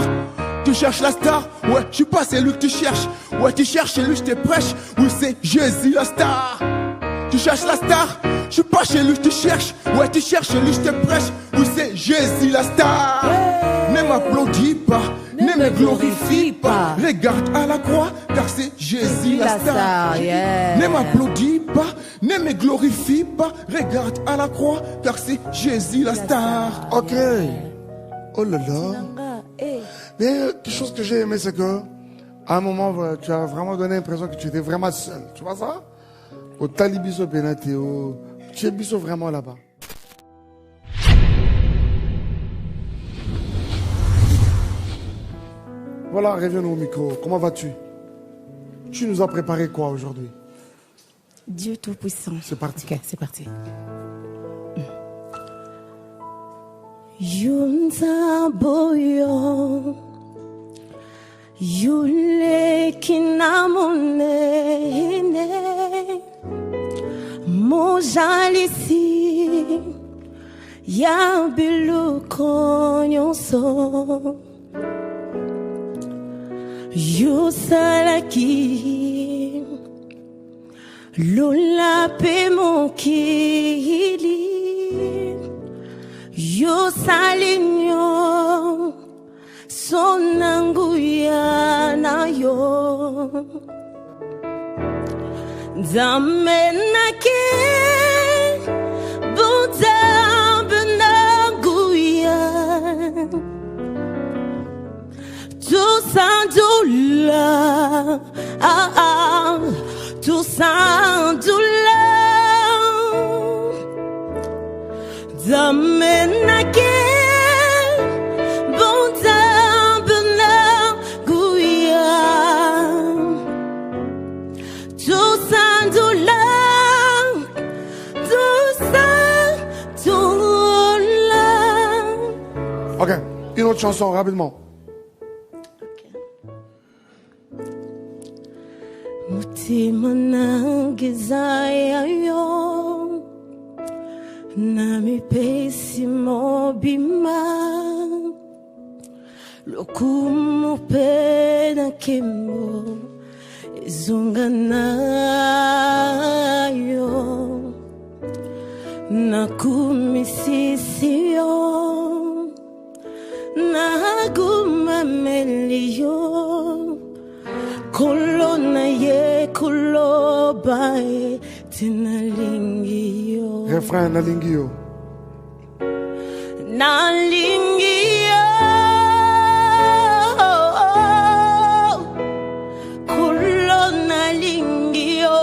Tu cherches la star, ouais, je suis pas celui que tu cherches. Ouais, tu cherches celui que je te prêche. Oui, c'est Jésus la star. Tu cherches la star, je suis pas celui que tu cherches. Ouais, tu cherches celui que je te prêche. Oui, c'est Jésus la star. Ne m'applaudis pas, ne me glorifie pas. Regarde à la croix, car c'est Jésus la star. Ne m'applaudis pas, ne me glorifie pas. Regarde à la croix, car c'est Jésus la star. Ok. Oh là là. Mais quelque chose que j'ai aimé, c'est que à un moment, tu as vraiment donné l'impression que tu étais vraiment seul. Tu vois ça? Au Talibiso Benateo, tu es biso vraiment là-bas. Voilà, reviens-nous au micro. Comment vas-tu? Tu nous as préparé quoi aujourd'hui? Dieu Tout-Puissant. C'est parti. Ok, c'est parti. Yunza boyo yule kinamone mojalisi ya biluko nyonso yusalaki lula pe mokili yo salinyo sonanguya na yo zamenake budabenanguya tusandula tusandula zamenake Ok, une autre chanson rapidement. Mutima nangizaya yo nami pesi mobima lokumu pena kemo izunganayo nakumisisiyo nagumameliyo kolona ye kulobae tinalingio Refrain nalingio. Nalingio kulona lingio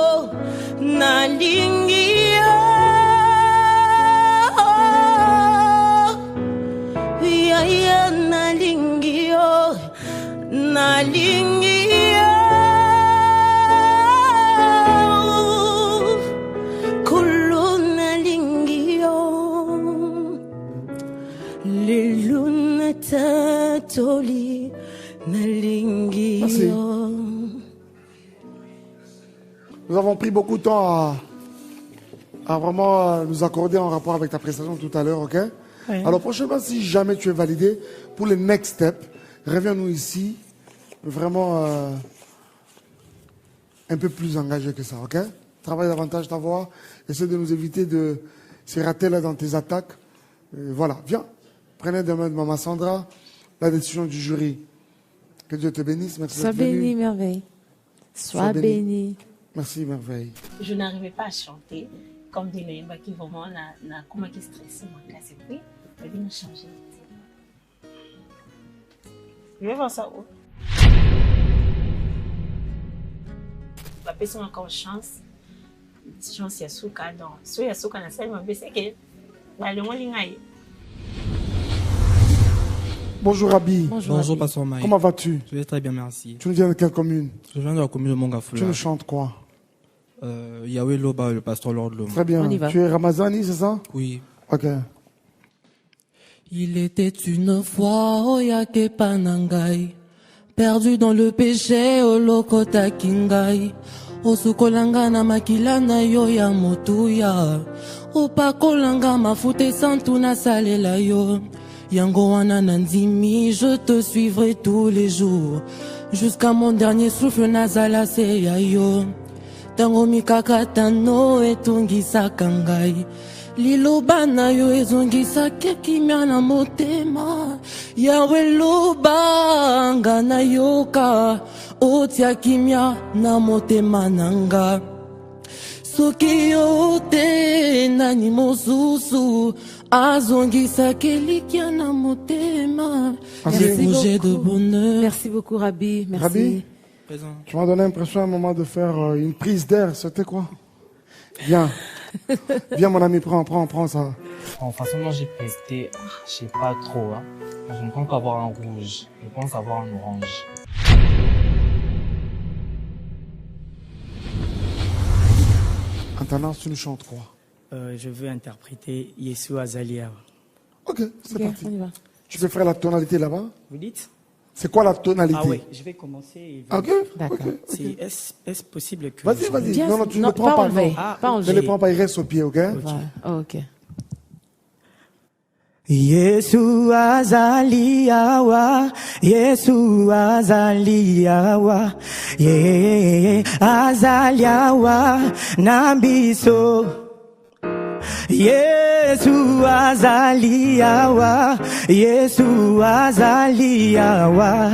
nalingio ya nalingio nalingio Toli nalingio. Nous avons pris beaucoup de temps à vraiment nous accorder en rapport avec ta prestation tout à l'heure, ok? Oui. Alors prochainement, si jamais tu es validé, pour les next steps, reviens-nous ici, vraiment un peu plus engagé que ça, ok? Travaille davantage ta voix, essaie de nous éviter de se rater là dans tes attaques. Voilà, viens. Prenez de main de Maman Sandra la décision du jury. Que Dieu te bénisse. Merci Sois d'être venue. béni, Merveille. Sois béni. Merci, Merveille. Je n'arrivais pas à chanter comme des nains qui vraiment na comment qui stressé ma classe et puis elle vient changer. Je vais voir ça où. La personne a encore chance Yasuka dans so Yasuka na salle m'a baissé que la le lingai. Bonjour Abi. Bonjour Pasteur Maï. Comment vas-tu? Je vais très bien, merci. Tu nous viens de quelle commune? Je viens de la commune de Mongafoula. Tu nous chantes quoi? Yahweh Loba, le pasteur Lord Loma. Très bien. Tu es Ramazani, c'est ça? Oui. Ok. Il était une fois Oyake Panangai, perdu dans le péché Olokota Kingai. Osukolanga na makila na yo ya motuya, opakolanga mafute santu na salela yo. Yango wana nandimi, je te suivrai tous les jours, jusqu'à mon dernier souffle nazala se ya yo. Tango mikakatano etungisaka ngai, liloba na yo ezongisaka kimia na motema. Yawe loba nga na yoka, otia kimia na motema nanga. Soki yo te nani mosusu, azongisaka elikia na motema. Merci beaucoup. De bonheur. Merci beaucoup, Rabbi. Merci. Rabbi, tu m'as donné l'impression à un moment de faire une prise d'air. C'était quoi? Viens. Viens, mon ami, prends ça. En façon dont j'ai pesté, je sais pas trop. Hein. Je ne pense qu'avoir un rouge. Je pense avoir un orange. Antanas, tu nous chantes quoi? Je veux interpréter Yesu Azalia. Ok, c'est parti. On y va. Tu peux faire la tonalité là-bas? Vous dites? C'est quoi la tonalité? Ah oui, je vais commencer. Et ok, d'accord. Okay. Est-ce possible que... Vas-y. Non, tu ne non, le prends pas. enlever. Pas enlever. Ne le prends pas, il reste au pied, ok? Ok. Yesu azaliawa, Yesu azaliawa, azaliawa nabiso. Yesu azaliawa, Yesu azaliawa,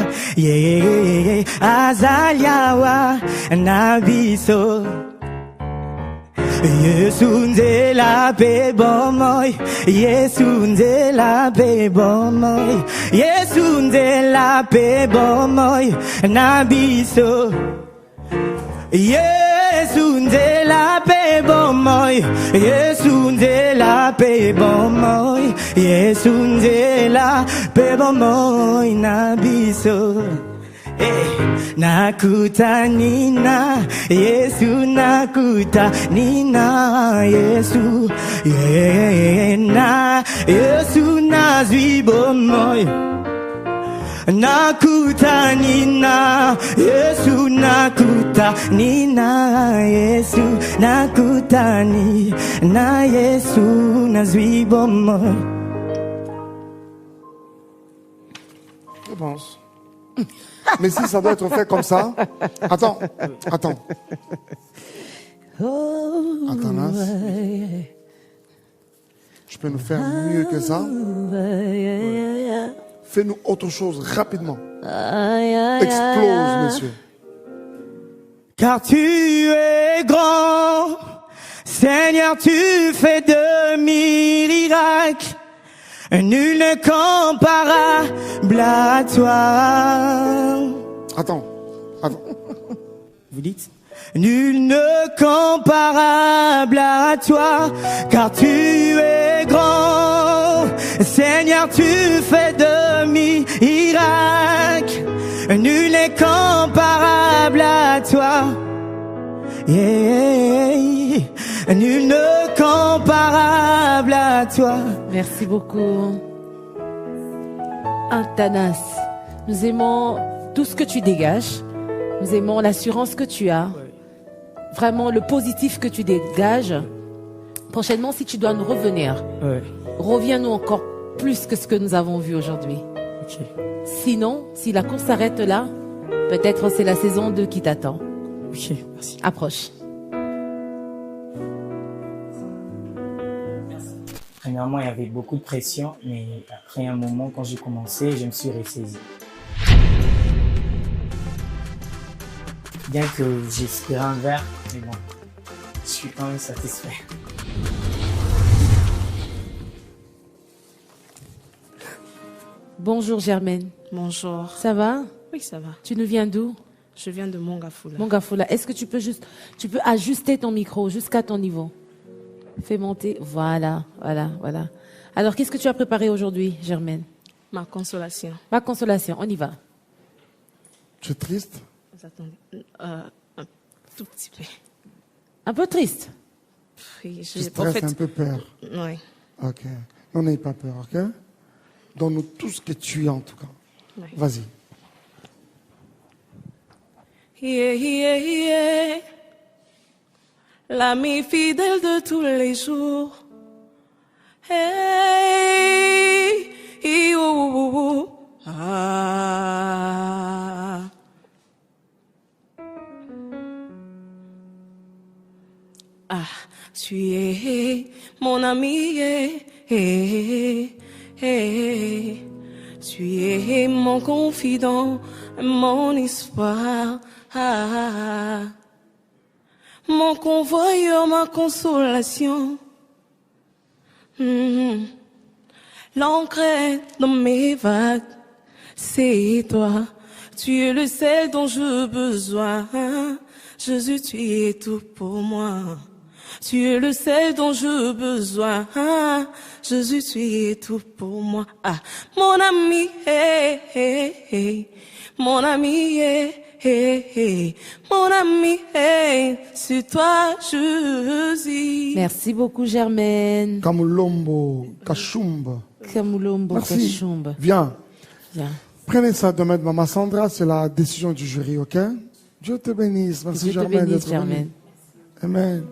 azaliawa nabiso. Yesu nzela pe bomoy, Yesu nzela pe bomoy, Yesu nzela pe bomoy nabiso. Yesu nzela pe bomoy, Yesu nzela pe bomoy, Yesu nzela pe bomoy nabiso. Nakuta nina, Yesu nakuta nina, Yesu, na Yesu nazwi bomoy. Nakuta nina, Yesu nakuta nina, Yesu nakuta nina, Yesu nazwi bomoy. Je pense. Mais si ça doit être fait comme ça. Attends. Antanas, je peux nous faire mieux que ça. Fais-nous autre chose rapidement. Explose, monsieur. Car tu es grand, Seigneur, tu fais de miracles. Nul n'est comparable à toi. Attends. Vous dites? Nul n'est comparable à toi, car tu es grand. Seigneur, tu fais de miracles. Nul n'est comparable à toi. Nul n'est comparable à toi. Merci beaucoup. Antanas, nous aimons tout ce que tu dégages. Nous aimons l'assurance que tu as. Vraiment le positif que tu dégages. Prochainement, si tu dois nous revenir, reviens-nous encore plus que ce que nous avons vu aujourd'hui. Okay. Sinon, si la course s'arrête là, peut-être c'est la saison 2 qui t'attend. Ok, merci. Approche. Premièrement, il y avait beaucoup de pression, mais après un moment, quand j'ai commencé, je me suis ressaisi. Bien que j'espérais un verre, mais bon, je suis quand même satisfait. Bonjour Germaine. Bonjour. Ça va? Oui, ça va. Tu nous viens d'où? Je viens de Mongafula. Mongafula. Est-ce que tu peux ajuster ton micro jusqu'à ton niveau? Fais monter. Voilà. Alors, qu'est-ce que tu as préparé aujourd'hui, Germaine? Ma consolation. Ma consolation, on y va. Tu es triste? Attendez, un tout petit peu. Un peu triste? Oui, tu stresses, un peu peur? Oui. Ok. N'aie pas peur, ok? Donne-nous tout ce que tu es en tout cas. Oui. Vas-y. Yeah. L'ami fidèle de tous les jours. Hey, ah. Ah, tu es mon ami, tu es mon confident, mon espoir, mon convoyeur, ma consolation. L'ancre dans mes vagues, c'est toi. Tu es le sel dont j'ai besoin. Jésus, tu es tout pour moi. Tu es le sel dont j'ai besoin. Jésus, tu es tout pour moi. Ah, mon ami, mon ami, mon ami, c'est toi, Jésus. Merci beaucoup, Germaine. Kamulombo, Kachumba. Kamulombo, Kachumba. Viens. Prenez ça demain de Maman Sandra, c'est la décision du jury, ok? Dieu te bénisse. Merci, Dieu te bénisse, Germaine. Amen.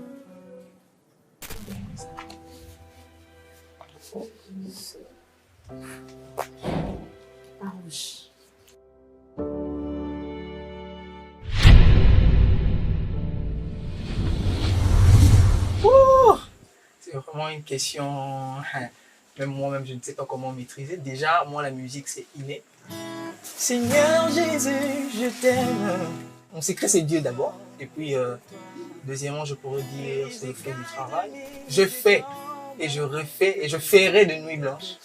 C'est vraiment une question, même moi-même je ne sais pas comment maîtriser. Déjà, moi la musique c'est inné. Seigneur Jésus, je t'aime. Mon secret c'est Dieu d'abord. Et puis, deuxièmement, je pourrais dire c'est le fruit du travail. Je fais et je refais et je ferai de nuit blanche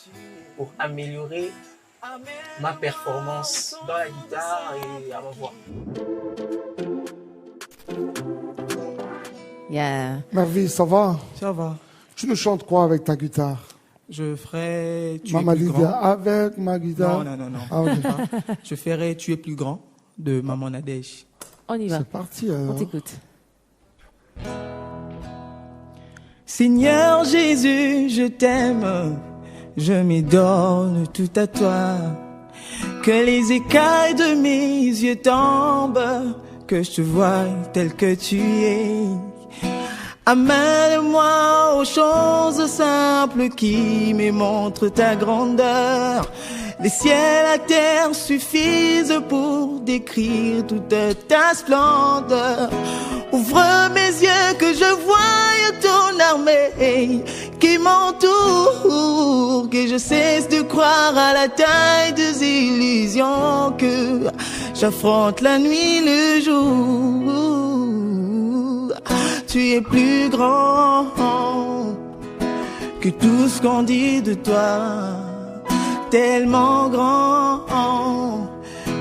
pour améliorer ma performance dans la guitare et à ma voix. Yeah. Merveille, ça va? Ça va. Tu nous chantes quoi avec ta guitare? Je ferai Tu Maman es plus Lydia, grand. avec ma guitare. Non. Ah, okay. Je ferai Tu es plus grand de Maman Nadège. On y va. C'est parti alors. On t'écoute. Seigneur Jésus, je t'aime, je me donne tout à toi. Que les écailles de mes yeux tombent, que je te voie tel que tu es. Amène-moi aux choses simples qui me montrent ta grandeur. Les ciels, la terre suffisent pour décrire toute ta splendeur. Ouvre mes yeux que je voie ton armée qui m'entoure, que je cesse de croire à la taille des illusions, que j'affronte la nuit, le jour. Tu es plus grand que tout ce qu'on dit de toi, tellement grand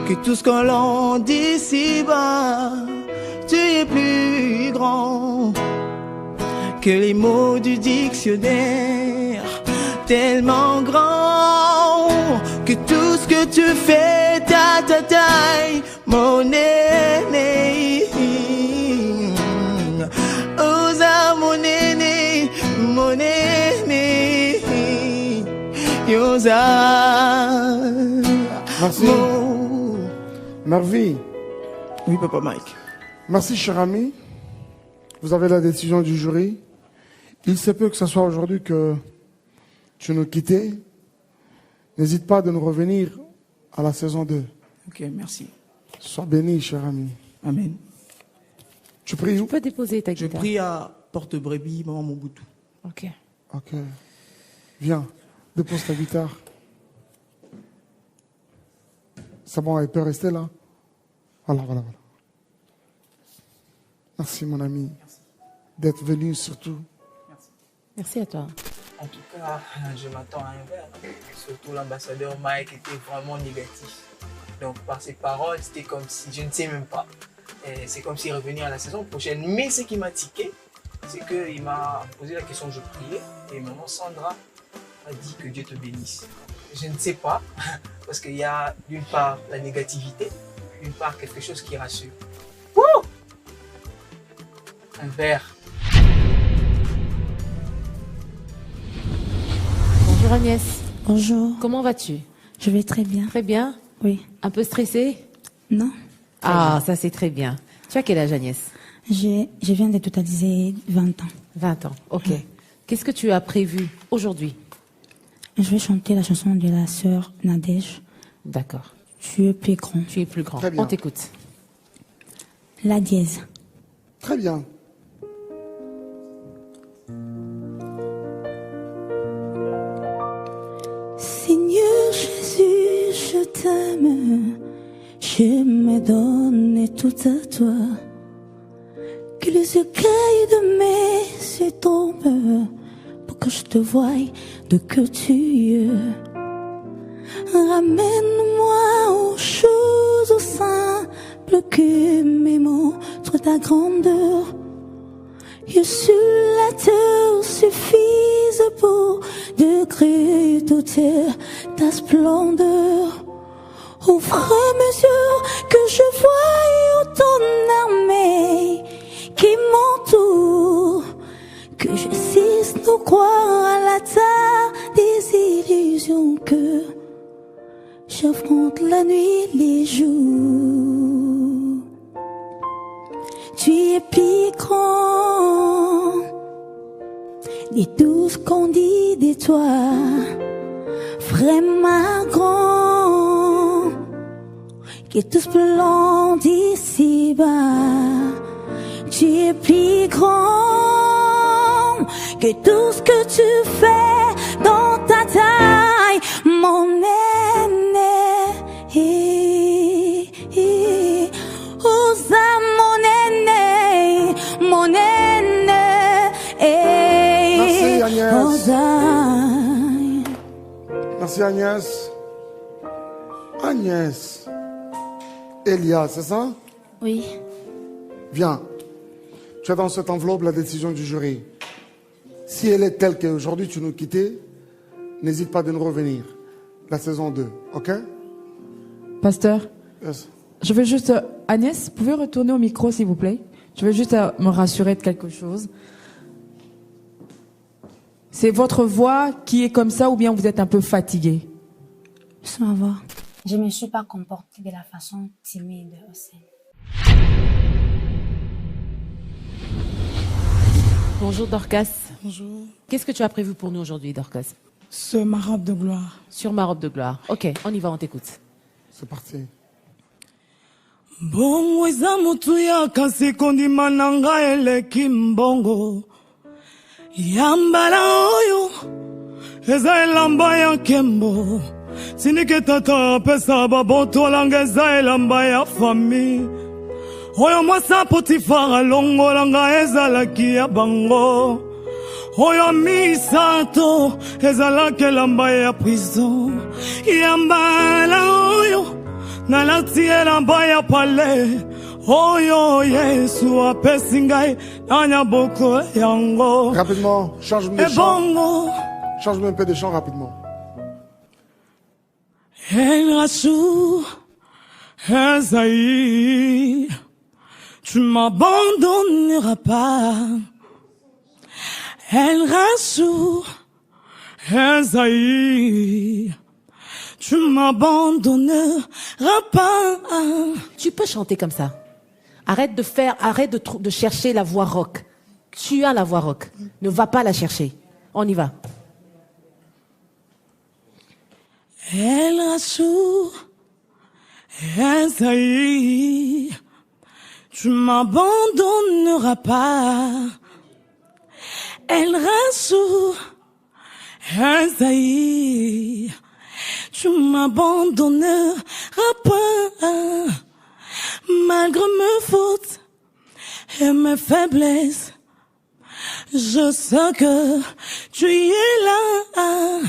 que tout ce qu'on l'on dit ici-bas. Tu es plus grand que les mots du dictionnaire, tellement grand que tout ce que tu fais, ta taille, mon aîné. Osa mon aîné, mon aîné. Yosa. Merci. Merveille. Oui, Papa Mike. Merci, cher ami. Vous avez la décision du jury. Il se peut que ce soit aujourd'hui que tu nous quittes. N'hésite pas de nous revenir à la saison 2. Ok, merci. Sois béni, cher ami. Amen. Tu pries où? Tu peux déposer ta guitare. Je prie à Porte-Brebis, Maman Mobutu. Ok. Ok. Viens, dépose ta guitare. C'est bon, elle peut rester là. Voilà. Merci mon ami d'être venu surtout. Merci à toi. En tout cas, je m'attends à un verre. Surtout l'ambassadeur Mike était vraiment négatif. Donc par ses paroles, c'était comme si, je ne sais même pas. C'est comme s'il revenait à la saison prochaine. Mais ce qui m'a tiqué, c'est qu'il m'a posé la question, je priais, et maman Sandra a dit que Dieu te bénisse. Je ne sais pas, parce qu'il y a d'une part la négativité, d'une part quelque chose qui rassure. Wouh! Un verre. Bonjour Agnès. Bonjour. Comment vas-tu? Je vais très bien. Très bien? Oui. Un peu stressée? Non. Ah, ça c'est très bien. Tu as quel âge Agnès? Je viens de totaliser 20 ans. 20 ans, ok. Qu'est-ce que tu as prévu aujourd'hui? Je vais chanter la chanson de la sœur Nadège. D'accord. Tu es plus grand. Tu es plus grand. Très bien. On t'écoute. La dièse. Très bien. Seigneur Jésus, je t'aime. Je me donne tout à toi. Que les écailles de mes yeux tombent pour que je te voie de que tu es. Ramène-moi aux choses simples que mes mots soient ta grandeur. Et sur la terre suffise pour décrire toute ta splendeur. Ouvre mes yeux que je voie ton armée qui m'entoure. Que je cesse de croire à la terre des illusions que j'affronte la nuit et les jours. Tu es plus grand des tout ce qu'on dit de toi, vraiment grand, qui est tout splendide ici-bas. Tu es plus grand que tout ce que tu fais dans ta taille, mon aîné. Osa mon aîné. Merci Agnès. Osa. Merci Agnès. Agnès. Elia, c'est ça? Oui. Viens. Tu as dans cette enveloppe la décision du jury. Si elle est telle qu'aujourd'hui tu nous quittais, n'hésite pas de nous revenir. La saison 2, ok? Pasteur, Yes. je veux juste... Agnès, pouvez retourner au micro s'il vous plaît? Je veux juste me rassurer de quelque chose. C'est votre voix qui est comme ça ou bien vous êtes un peu fatiguée? C'est ma voix. Je ne me suis pas comportée de la façon timide au scène. Bonjour Dorcas. Bonjour. Qu'est-ce que tu as prévu pour nous aujourd'hui Dorcas? Sur ma robe de gloire. Sur ma robe de gloire. Ok, on y va, on t'écoute. C'est parti. Bongo eza mutu ya kasi kondima na ngai eleki mbongo ya mbala oyo eza elamba ya nkembo tindiki tata apesa babotolanga eza elamba ya fami oyo mwasi Potifar alongola ngai ezalaki ya bango oyo misato ezalaki elamba ya prison ya mbala oyo nalati elamba ya pale oyo Yesu apesi ngai na nyaboko yango. Rapidement, change-moi de chant. Change-moi un peu de chant rapidement. Elle rassure, Esaïe, tu m'abandonneras pas. Elle rassure, Esaïe, tu m'abandonneras pas. Tu peux chanter comme ça. Arrête de chercher la voix rock. Tu as la voix rock. Ne va pas la chercher. On y va. Elle rassure, Esaïe, tu m'abandonneras pas. Elle rassure, Azaï, tu m'abandonneras pas, malgré mes fautes et mes faiblesses. Je sais que tu es là,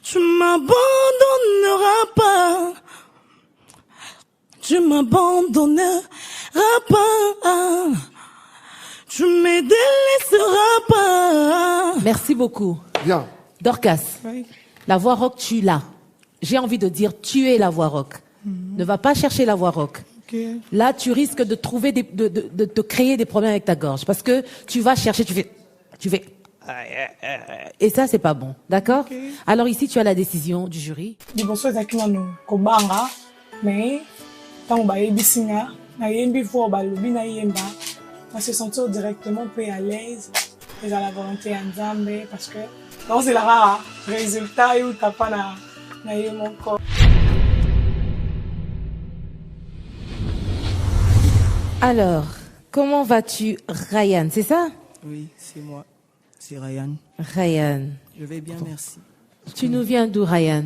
tu m'abandonneras pas, tu m'abandonneras pas, tu me délaisseras pas. Merci beaucoup. Bien. Dorcas, Oui. la voix rock, tu l'as. J'ai envie de dire, tu es la voix rock. Ne va pas chercher la voix rock. Okay. Là, tu risques de trouver de te créer des problèmes avec ta gorge. Parce que tu vas chercher, tu fais, et ça, c'est pas bon. D'accord? Okay. Alors ici, tu as la décision du jury. Liboso ezaki nano kobanga, mais tant ba yebisinga, na yembi vo ba lobi na yemba, on se sentir directement peu à l'aise et à la volonté Nzambe parce que non c'est la rare résultat ou t'as pas na yemo corps. Alors, comment vas-tu, Ryan? C'est ça? Oui, c'est moi. C'est Ryan. Ryan. Je vais bien, merci. Tu nous viens d'où, Ryan?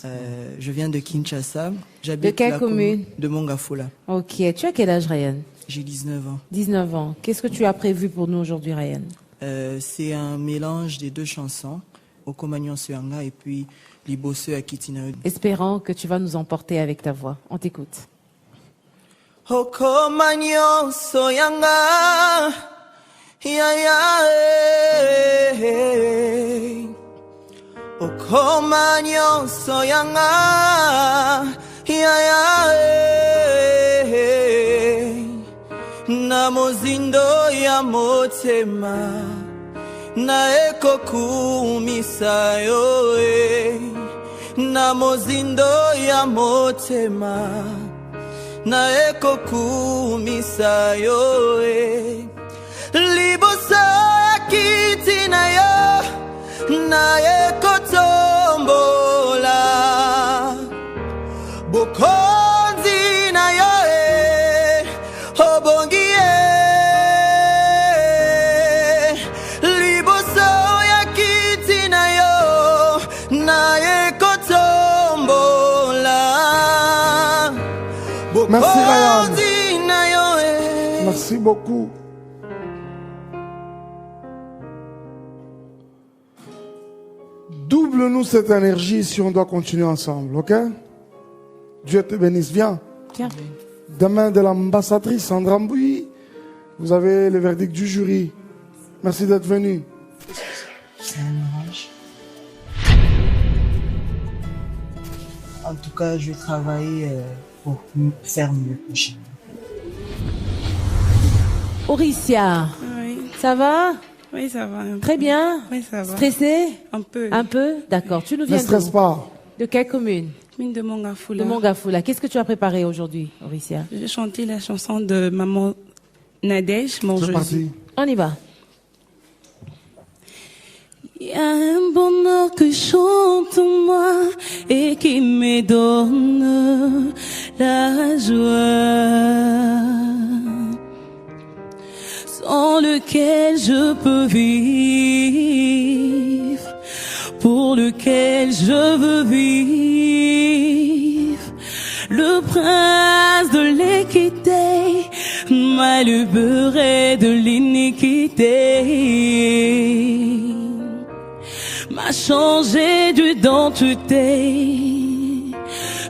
Je viens de Kinshasa. De quelle commune? De Mongafula. Ok. Tu as quel âge, Ryan? J'ai 19 ans. 19 ans. Qu'est-ce que tu as prévu pour nous aujourd'hui, Ryan? C'est un mélange des deux chansons, Okomagnon Soyanga et puis Liboso Akitina. Espérant que tu vas nous emporter avec ta voix. On t'écoute. Okomagnon Soyanga, ya ya, Okomagnon Soyanga, ya ya, na mozindo ya motema, na ekokumisa yo, na mozindo ya motema, na ekokumisa yo, liboso akiti na yo, na ekotombola, bokonzi na yo, obongi liboso akiti na yo, na ekotombola. Merci Ryan. Merci beaucoup. Double-nous cette énergie si on doit continuer ensemble, ok? Dieu te bénisse, viens. Tiens. Demain de l'ambassadrice Sandra Mbouyi, vous avez le verdict du jury. Merci d'être venu. C'est un mirage. En tout cas, je vais travailler pour faire mieux prochainement. Auricia, Oui. ça va? Oui, ça va. Très bien. Oui, ça va. Stressé? Un peu. Un peu? D'accord. Tu nous viens Ne stresse pas. De quelle commune? Commune de Mongafula. De Mongafula. Qu'est-ce que tu as préparé aujourd'hui, Auricia? J'ai chanté la chanson de Maman Nadège, Mon Jésus. Parti. On y va. Il y a un bonheur que chante moi et qui me donne la joie, sans lequel je peux vivre, pour lequel je veux vivre. Le prince de l'équité m'a libéré de l'iniquité, m'a changé d'identité.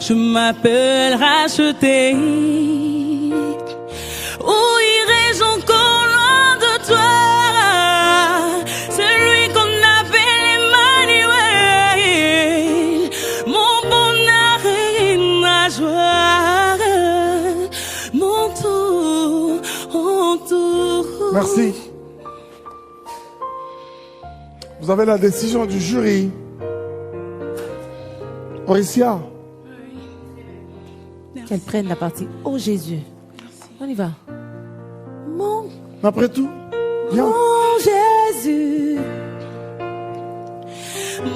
Je m'appelle racheté. Où irais-je encore loin de toi? Celui qu'on appelle Emmanuel, mon bonheur et ma joie, mon tout, mon tout. Merci. Vous avez la décision du jury. Auricia. Qu'elle prenne la partie. Oh Jésus. On y va. Après tout, viens. Mon Jésus,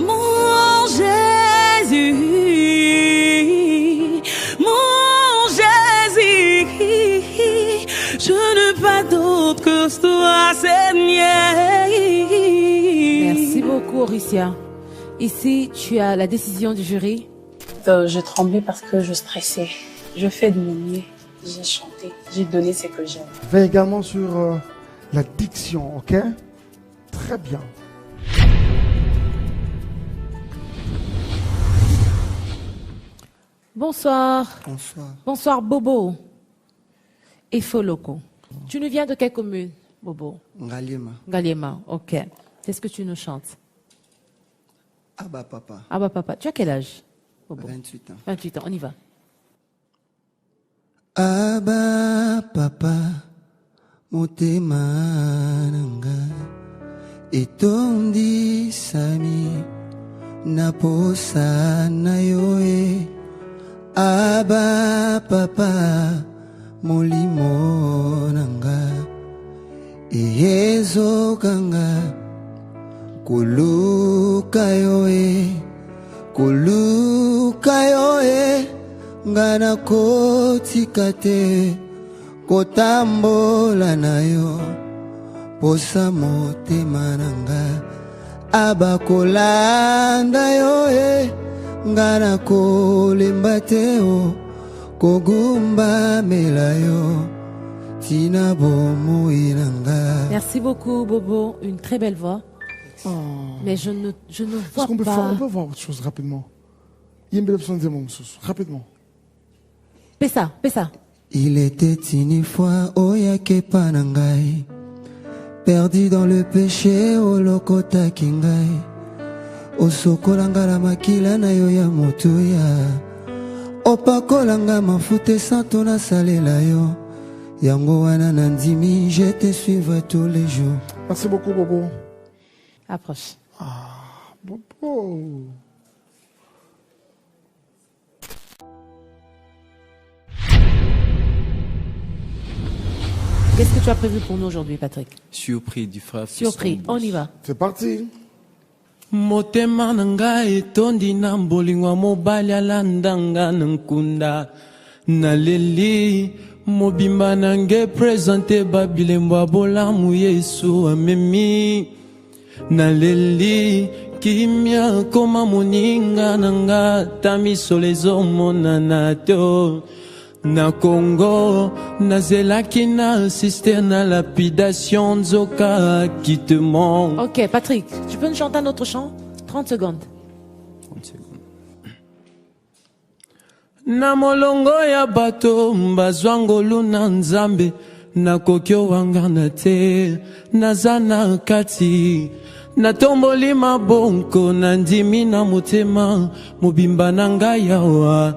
mon Jésus, mon Jésus, je n'ai pas d'autre que toi, Seigneur. Merci beaucoup, Auricia. Ici, tu as la décision du jury. Je tremblais parce que je stressais. Je fais de mon mieux. J'ai chanté. J'ai donné ce que j'aime. Veille également sur la diction, ok? Très bien. Bonsoir. Bonsoir. Bonsoir, Bobo. Et Foloko. Tu nous viens de quelle commune, Bobo? Ngaliema. Ngaliema, ok. Qu'est-ce que tu nous chantes? Abba papa. Abba papa. Tu as quel âge, Bobo? 28 ans. 28 ans, on y va. Abba papa, motema nanga, etondi sami, naposa na yoe. Abba papa, molimo nanga, eyezo kanga, kuluka yoe, kuluka yoe. Ngana kotika te kotambola na yo posa motema nanga abakolanda yo ngana kolemba te o kogumba mela yo tina bomoi nanga. Merci beaucoup, Bobo. Une très belle voix. Oh. Mais je ne vois on peut pas. On peut voir autre chose rapidement. Il y a une belle option de mon rapidement. Pessa, Pessa. Il était une fois Oyake Panangai, perdu dans le péché au lokota kingai, osokolanga la makila na yo ya motuya, opakolanga mafute santo na salela yo, yango wana nandimi, je te suivrai tous les jours. Merci beaucoup, Bobo. Approche. Ah, Bobo. Qu'est-ce que tu as prévu pour nous aujourd'hui, Patrick? Surpris du frère. Surpris, on y va. C'est parti. Motema nanga etondi na mbolingwa mobali alandanga na nkunda naleli mobimba nange présente babilembo abolamu Yesu amemi naleli kimia koma moninga nanga tamisolo ezomonana te na Congo, nazelaki na assisté na lapidation nzoka qui te manque. Ok, Patrick, tu peux nous chanter un autre chant? 30 secondes. 30 secondes. Na molongo ya bato mbazwangolu na nzambe nakoki owangana te naza na kati natomboli mabonko nandimi na motema mobimba na ngai awa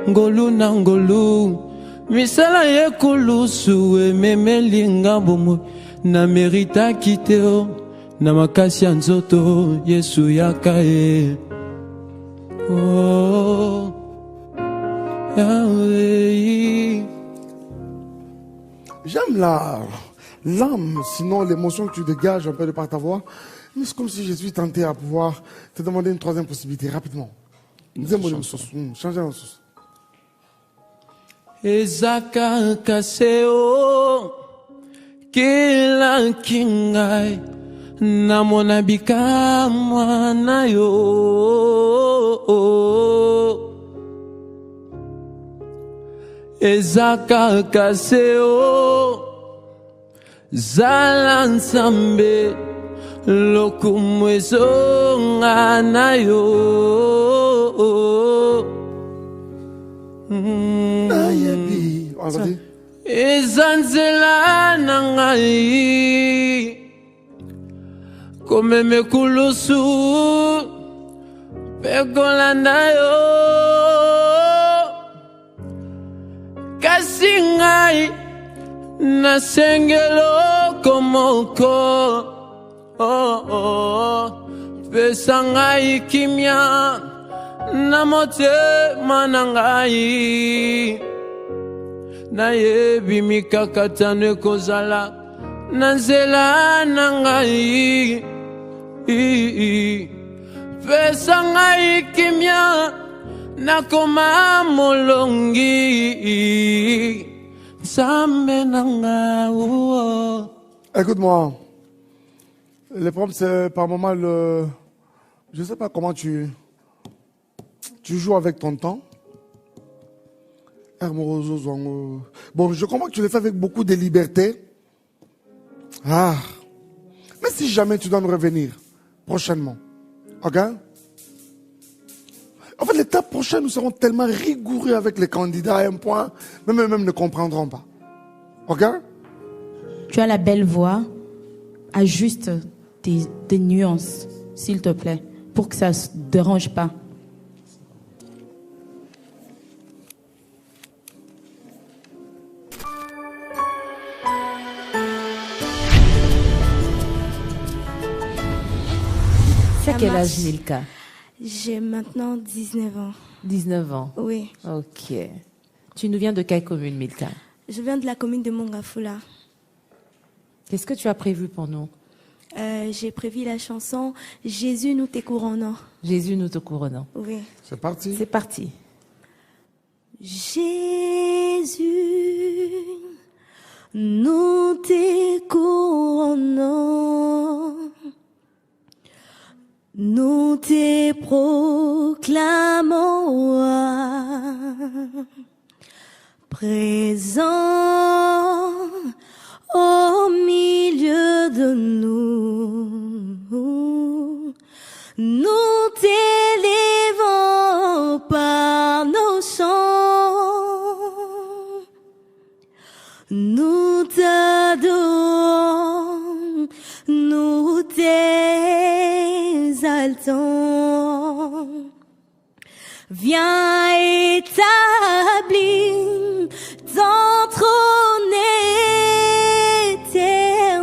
ngolu na ngolu misala yekulusu ememeli ngabo na merita kiteo na makasi ya nzoto Yesu yaka e oh Yahweh. J'aime l'âme, sinon l'émotion que tu dégages un peu de par ta voix. Mais c'est comme si je suis tenté à pouvoir te demander une troisième possibilité rapidement. Changer la sauce. Ezaka kaseo kila kingai namona bikamwa na yo ezaka kaseo zala nsambe lokumwezo na yo ezanzela na ngai komeme kulusu pekolanda yo kasi ngai nasengelo komoko pesa ngai kimia na motema na ngai nayebi mikakatano ekozala na nzela na ngai pesa ngai kimia nakoma molongi nzambe na ngai. Écoute-moi, le problème c'est par moment Je ne sais pas comment tu joues avec ton temps. Bon, je comprends que tu le fais avec beaucoup de liberté. Ah. Mais si jamais tu dois nous revenir prochainement, ok? En fait, l'étape prochaine, nous serons tellement rigoureux avec les candidats à un point, même eux-mêmes ne comprendront pas. Ok? Tu as la belle voix. Ajuste tes nuances, s'il te plaît, pour que ça ne se dérange pas. C'est à quel âge, Milka? J'ai maintenant 19 ans. 19 ans? Oui. Ok. Tu nous viens de quelle commune, Milka? Je viens de la commune de Mongafula. Qu'est-ce que tu as prévu pour nous? J'ai prévu la chanson « Jésus, nous te couronnons ». Jésus, nous te couronnons. Oui. C'est parti. C'est parti. Jésus, nous te couronnons. Nous te proclamons présent au milieu de nous. Nous t'élevons par nos chants. Nous t'adorons, nous t'exaltons. Viens établir ton trône éternel.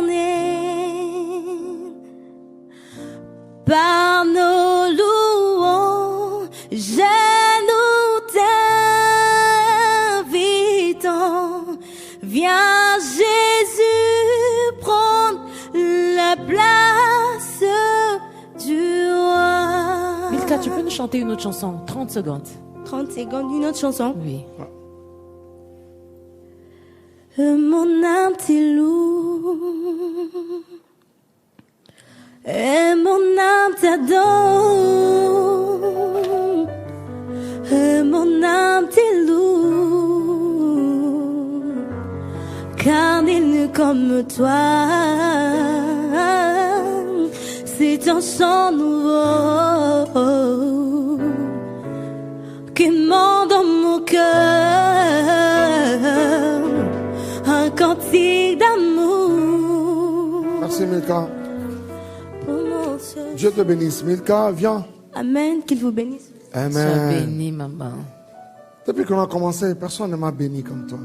Par nos louanges, nous t'invitons. Viens Jésus prendre la place du roi. Milka, tu peux nous chanter une autre chanson? 30 secondes. 30 secondes, une autre chanson? Oui. Mon âme te loue. Et mon âme t'adore. Et mon âme te loue. Car nul n'est comme toi. C'est un chant nouveau qui monte dans mon cœur. Un cantique d'amour. Merci Milka. Dieu te bénisse. Milka, viens. Amen, qu'il vous bénisse. Amen. Sois béni, maman. Depuis qu'on a commencé, personne ne m'a béni comme toi.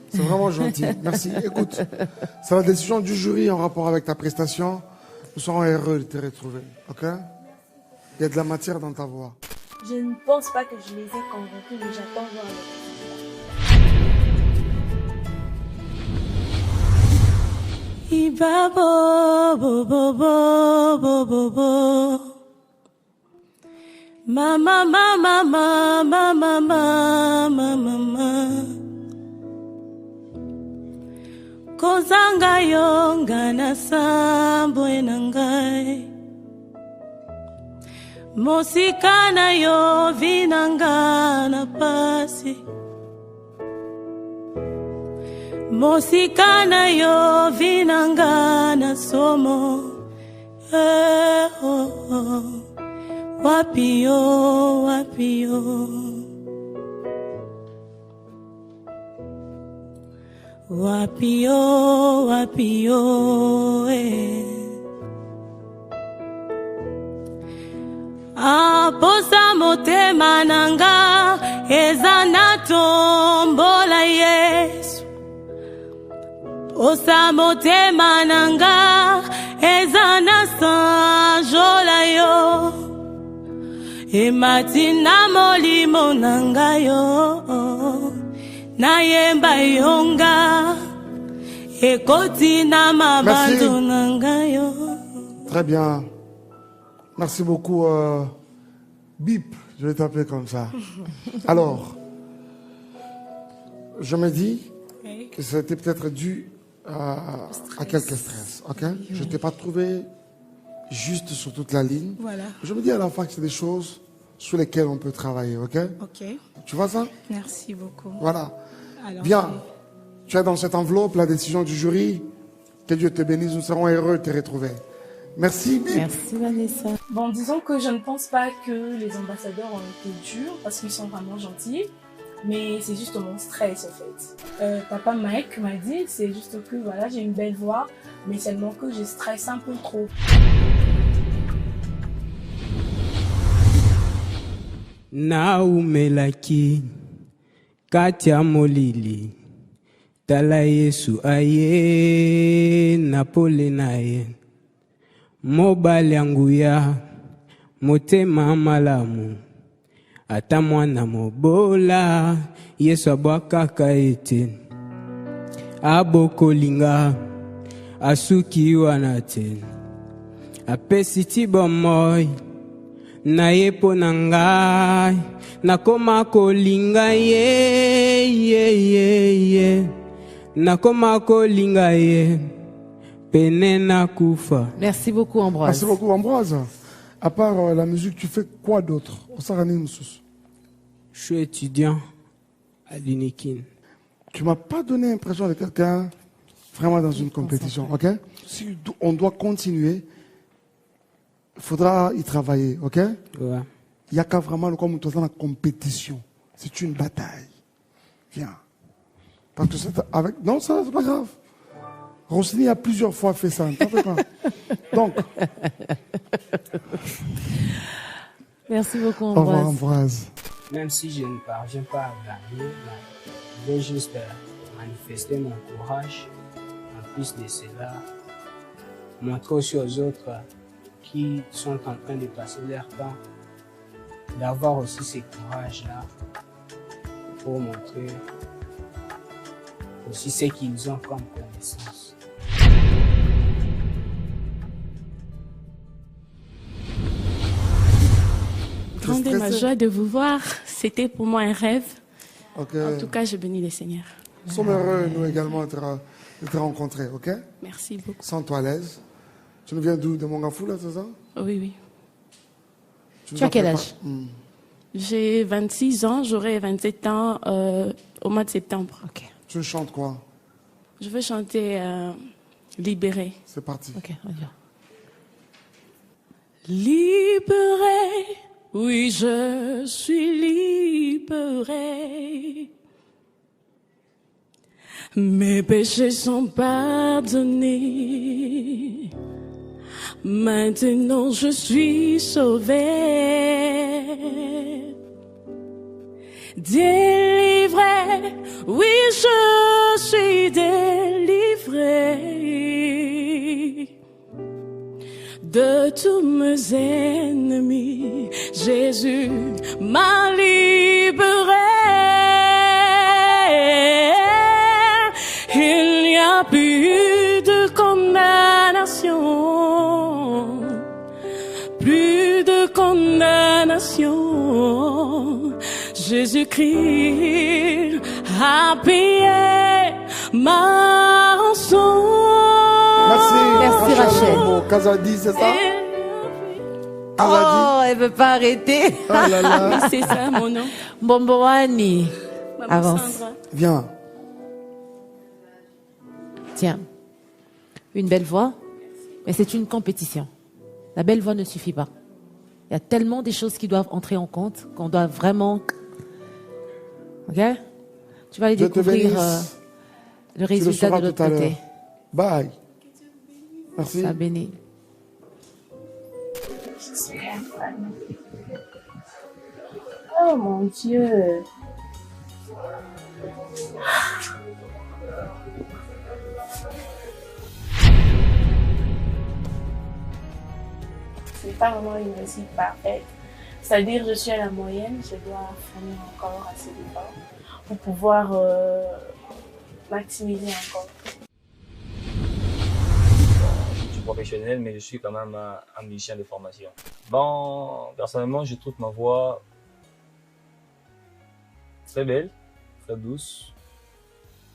C'est vraiment gentil. Merci. Écoute, c'est la décision du jury en rapport avec ta prestation. Nous serons heureux de te retrouver. Ok? Il y a de la matière dans ta voix. Je ne pense pas que je les ai convaincus, mais j'attends voir le Iba bo bo bo bo bo bo bo. Mama mama mama mama mama mama. Kozanga yonga na sambo enangai. Mosika na yo vinanga na pasi. Mosika na yo vinanga na somo. Oh, oh. Wapi yo, wapi yo. Wapi yo, wapi yo, Aposa motema nanga eza na tombola Yesu. Osa motema nanga eza na sanjola yo. Ematina molimo nanga yo. Nayemba yonga ekoti na mabando nanga yo. Très bien. Merci beaucoup, Bip, je vais t'appeler comme ça. Alors, je me dis que c'était peut-être dû à quelques stress, ok? Je ne t'ai pas trouvé juste sur toute la ligne. Voilà. Je me dis à la fois que c'est des choses sur lesquelles on peut travailler, ok? Ok. Tu vois ça? Merci beaucoup. Voilà. Alors, Bien. Tu as dans cette enveloppe la décision du jury. Que Dieu te bénisse, nous serons heureux de te retrouver. Merci. Merci Vanessa. Bon, disons que je ne pense pas que les ambassadeurs ont été durs parce qu'ils sont vraiment gentils, mais c'est juste mon stress en fait. Papa Mike m'a dit, c'est juste que voilà, j'ai une belle voix, mais seulement que je stresse un peu trop. Naumelaki Katia Molili Tala Yesu aye Napole naye Mobali anguya Motema malamu Ata mwana mobola Yesu abwakaka ete Abokolinga Asuki wana te Apesi tibomoy na ye po na ngai nakoma kolinga ye nakoma kolinga ye pene na kufa. Merci beaucoup Ambroise. Merci beaucoup Ambroise. À part la musique, tu fais quoi d'autre? Je suis étudiant à l'UNIKIN. Tu m'as pas donné l'impression de quelqu'un vraiment dans une compétition, ok? Si on doit continuer, il faudra y travailler, ok? Ouais. Il y a qu'à vraiment le comme dans la compétition. C'est une bataille. Viens. Parce que c'est avec. Non, ça, c'est pas grave. Rossini a plusieurs fois fait ça. Ne t'en fais pas. Donc. Merci beaucoup, Au Ambroise. revoir, Ambroise. Même si je ne parviens pas à gagner, je vais juste manifester mon courage. En plus de cela, montrer aussi aux autres qui sont en train de passer leur temps d'avoir aussi ce courage-là pour montrer aussi ce qu'ils ont comme connaissance. Grande est ma joie de vous voir. C'était pour moi un rêve. Okay. En tout cas, je bénis le Seigneur. Nous sommes heureux, nous également, de te rencontrer, ok? Merci beaucoup. Sens-toi à l'aise. Tu nous viens d'où? De Mongafou, là, c'est ça? Oui, oui. Tu as quel âge? J'ai 26 ans, j'aurai 27 ans au mois de septembre. Ok. Tu chantes quoi? Je veux chanter Libéré. C'est parti. Ok, on y va. Libéré, oui, je suis libéré. Mes péchés sont pardonnés. Maintenant je suis sauvé. Délivré, oui, je suis délivré. De tous mes ennemis, Jésus m'a libéré. Il n'y a plus de condamnation, plus de condamnation. Jésus-Christ a payé ma rançon. Merci Rachel. Kazadi, c'est ça? Oh, elle veut pas arrêter. Oh là là. Oui, c'est ça mon nom. Bomboani. Maman Avance. Sandra. Viens. Tiens, une belle voix, mais c'est une compétition. La belle voix ne suffit pas. Il y a tellement de choses qui doivent entrer en compte qu'on doit vraiment... Ok? Tu vas aller Dieu te découvrir bénisse. le Tu le résultat sauras de l'autre tout à l'heure. côté. Bye. Merci. Ça bénit. Oh mon Dieu. C'est pas vraiment une réussite parfaite. C'est-à-dire, je suis à la moyenne, je dois fournir encore assez d'efforts pour pouvoir maximiser encore. Je suis professionnel, mais je suis quand même un musicien de formation. Bon, personnellement, je trouve ma voix très belle, très douce.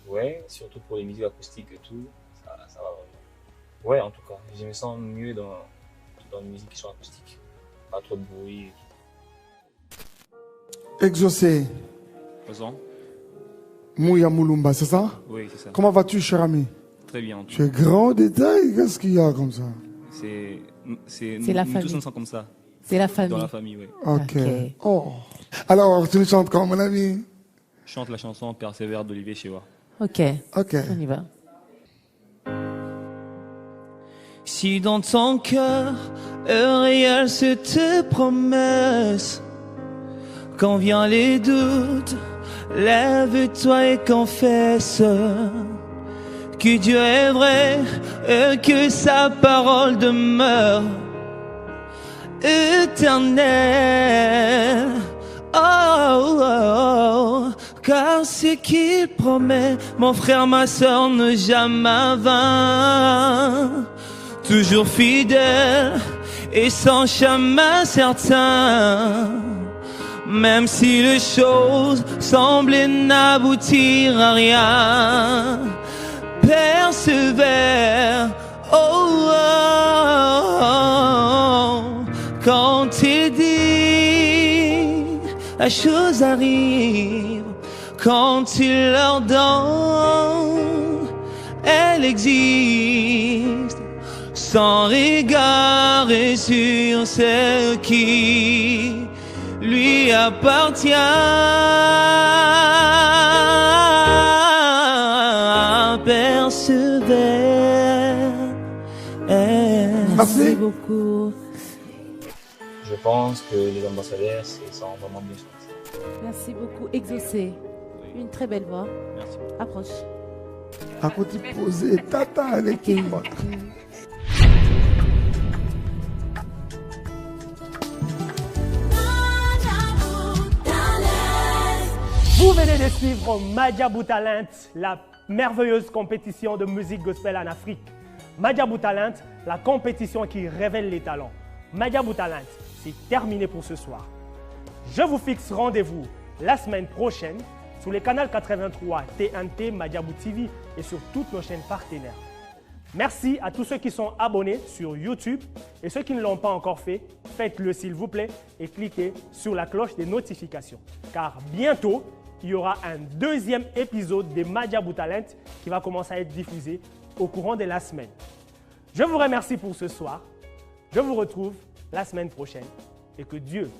Ouais, surtout pour les musiques acoustiques et tout, ça va vraiment. Ouais, en tout cas, je me sens mieux dans dans une musique qui soit acoustique. Pas trop de bruit. Exaucé. Faisons. Mouya Moulumba, c'est ça? Oui, c'est ça. Comment vas-tu, cher ami? Très bien. Tu es grand détail, qu'est-ce qu'il y a comme ça? C'est nous, la nous famille. tous on sent comme ça. C'est la famille. Dans la famille, oui. Ok. Oh. Alors, tu nous chantes quand, mon ami? Je chante la chanson Persévère d'Olivier Chewa. Ok. Ok. On y va. Si dans ton cœur est réel cette promesse, quand vient les doutes, lève-toi et confesse que Dieu est vrai et que sa parole demeure éternelle. Oh, oh, oh, car ce qu'il promet, mon frère, ma soeur, ne jamais vain. Toujours fidèle et sans chemin certain, même si les choses semblaient n'aboutir à rien. Persévère, oh, oh, oh, quand il dit, la chose arrive. Quand il leur donne, elle existe. Sans regard et sur ce qui lui appartient. Persévère. Merci beaucoup. Je pense que les ambassadeurs, c'est sont vraiment bien choisis. Merci beaucoup. Exaucé. Une très belle voix. Merci. Approche. À côté posé, tata avec moi. Vous venez de suivre Madjabou Talent, la merveilleuse compétition de musique gospel en Afrique. Madjabou Talent, la compétition qui révèle les talents. Madjabou Talent, c'est terminé pour ce soir. Je vous fixe rendez-vous la semaine prochaine sur le canal 83 TNT Madjabou TV et sur toutes nos chaînes partenaires. Merci à tous ceux qui sont abonnés sur YouTube et ceux qui ne l'ont pas encore fait, faites-le s'il vous plaît et cliquez sur la cloche des notifications. Car bientôt, il y aura un deuxième épisode de Madjabou Talent qui va commencer à être diffusé au courant de la semaine. Je vous remercie pour ce soir. Je vous retrouve la semaine prochaine et que Dieu